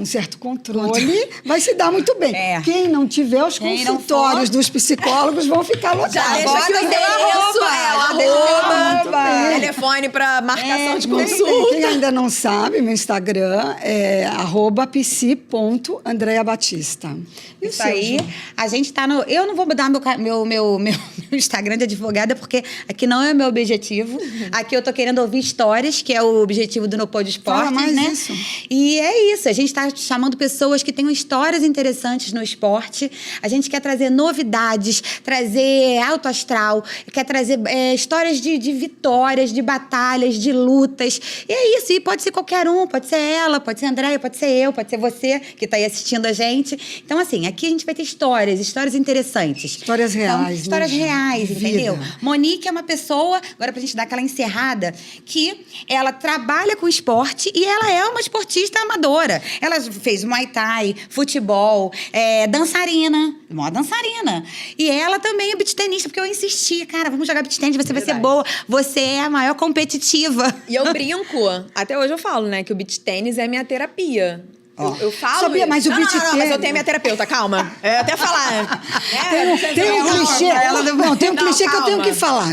certo controle vai se dar muito bem. Quem não tiver, os consultórios dos psicólogos vão ficar lotados. Já deixa aqui o endereço, telefone para marcação de consulta. Quem ainda não sabe, meu Instagram é @psi.andreabatista. Isso aí, a gente tá no... Eu não vou mudar meu Instagram de advogada, porque aqui não é meu objetivo. Aqui eu tô querendo ouvir histórias, que é o objetivo do No Pode Esportes, Fala mais né? isso. E é isso, a gente tá chamando pessoas que tenham histórias interessantes no esporte. A gente quer trazer novidades, trazer alto astral, quer trazer histórias de vitórias, de batalhas, de lutas. E é isso, e pode ser qualquer um, pode ser ela, pode ser a Andréia, pode ser eu, pode ser você que tá aí assistindo a gente. Então, assim, aqui a gente vai ter histórias interessantes. Histórias reais, Histórias né? reais, Vida. entendeu? Monique é uma pessoa, agora pra gente dar aquela encerrada, que que ela trabalha com esporte e ela é uma esportista amadora. Ela fez Muay Thai, futebol, dançarina, uma dançarina. E ela também é beach tenista, porque eu insisti, cara, vamos jogar beach tennis, você vai ser boa, você é a maior competitiva. E eu brinco, até hoje eu falo, né, que o beach tênis é minha terapia. Eu falo. Sabia, isso. mas o beach não, tennis... mas eu tenho minha terapeuta, calma. Até falar. Tem um clichê. Tem um clichê que eu tenho que falar.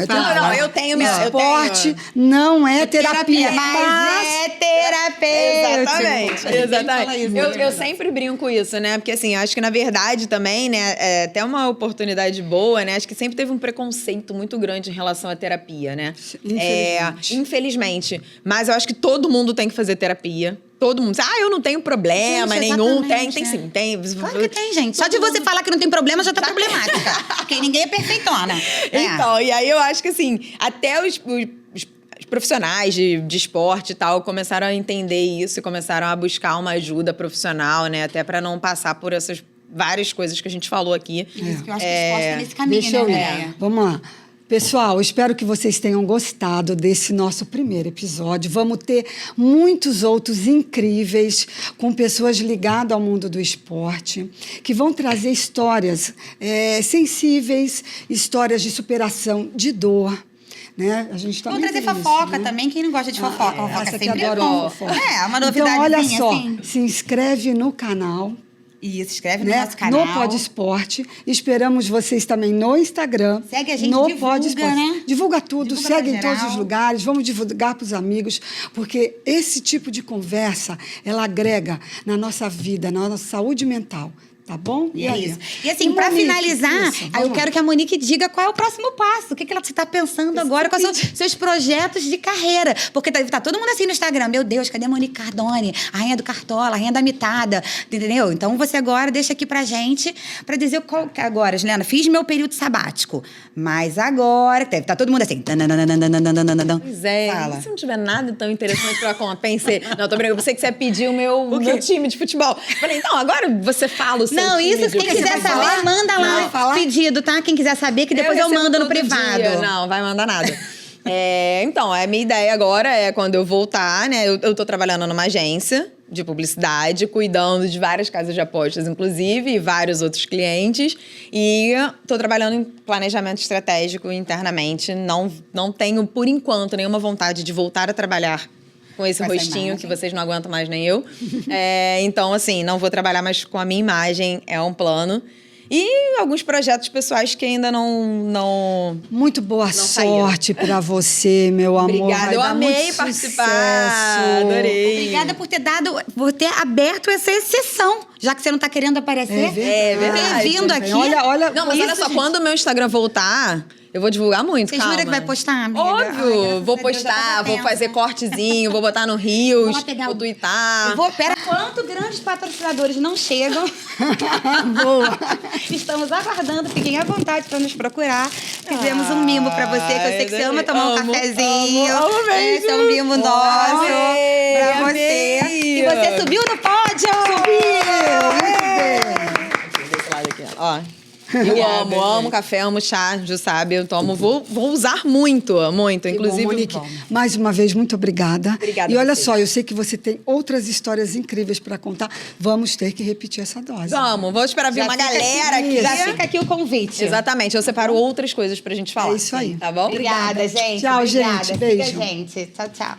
Eu tenho minha. Esporte não é terapia, mas é terapêutico. Exatamente. Eu sempre brinco isso, né? Porque assim, acho que na verdade também, né, é até uma oportunidade boa, né? Acho que sempre teve um preconceito muito grande em relação à terapia, né? Infelizmente. Infelizmente. Mas eu acho que todo mundo tem que fazer terapia. Todo mundo. Eu não tenho problema nenhum. Tem sim. Tem. Claro que tem, gente. Só de você falar que não tem problema já tá problemática. Porque ninguém é perfeitona. Então, e aí eu acho que assim, até os profissionais de esporte e tal começaram a entender isso e começaram a buscar uma ajuda profissional, né? Até pra não passar por essas várias coisas que a gente falou aqui. Isso que eu acho que o esporte tá nesse caminho, Deixa eu ir. né? Vamos lá. Pessoal, espero que vocês tenham gostado desse nosso primeiro episódio. Vamos ter muitos outros incríveis com pessoas ligadas ao mundo do esporte, que vão trazer histórias sensíveis, histórias de superação, de dor. Né? A gente Vou trazer fofoca também. Quem não gosta de fofoca? Fofoca essa sempre adora bom. fofoca. Uma novidade. Então, olha só, assim. se inscreve no canal. E se inscreve no nosso canal. No Pod Esporte. Esperamos vocês também no Instagram. Segue a gente, no divulga, Pod Esporte. né? Divulga tudo, Divulga segue pra em todos geral. os lugares. Vamos divulgar para os amigos, porque esse tipo de conversa, ela agrega na nossa vida, na nossa saúde mental. Tá bom? E é aí? isso. E assim, pra Monique, finalizar, isso, aí eu vamos quero que a Monique diga qual é o próximo passo. O que ela está pensando agora, quais são os seus projetos de carreira. Porque tá todo mundo assim no Instagram. Meu Deus, cadê a Monique Cardone? A rainha do Cartola, a rainha da mitada. Entendeu? Então você agora deixa aqui pra gente, pra dizer qual que agora, Juliana, fiz meu período sabático. Mas agora, tá todo mundo assim. Pois é. Fala. Se não tiver nada tão interessante pra contar, pensei. Não, tô brincando. Você que você pediu o meu time de futebol. Falei, então, agora você fala o seu Não, time isso de quem quiser futebol. saber, manda lá pedido, tá? Quem quiser saber, que depois eu recebo mando no todo privado. dia. Não, vai mandar nada. Então, a minha ideia agora é quando eu voltar, né? Eu tô trabalhando numa agência de publicidade, cuidando de várias casas de apostas, inclusive, e vários outros clientes. E tô trabalhando em planejamento estratégico internamente. Não tenho, por enquanto, nenhuma vontade de voltar a trabalhar com esse rostinho que vocês não aguentam mais, nem eu. Então, assim, não vou trabalhar mais com a minha imagem, é um plano. E alguns projetos pessoais que ainda não Muito boa sorte para você, meu amor. Obrigada, Vai eu dar amei muito participar. sucesso. Adorei. Obrigada por ter aberto essa exceção, já que você não tá querendo aparecer. É verdade. Ter vindo aqui. Olha, Não, mas olha só, gente. quando o meu Instagram voltar, eu vou divulgar muito, Você calma. jura que vai postar, amiga? Óbvio, Ai, graças vou a Deus, já postar, tô vou tensa. fazer cortezinho, vou botar no Rios, Vou pegar vou o- twittar. Pera, quanto grandes patrocinadores não chegam? Boa. Estamos aguardando, fiquem à vontade para nos procurar. Fizemos um mimo para você, que eu sei que você ama tomar um amo, cafezinho. amo mesmo. Esse é um mimo nosso Amei, para você. amei. E você subiu no pódio! Desse lado aqui, ó. Eu amo café, amo chá, já sabe, eu tomo, vou usar muito, inclusive. Bom, Monique, mais uma vez, muito obrigada. Obrigada E olha a vocês. só, eu sei que você tem outras histórias incríveis para contar. Vamos ter que repetir essa dose. Vou esperar vir uma galera aqui. Já fica aqui o convite. Exatamente, eu separo outras coisas pra gente falar. É isso aí. Tá bom? Obrigada, gente. Tchau, Obrigada. gente. Siga Beijo. a gente. Tchau, tchau.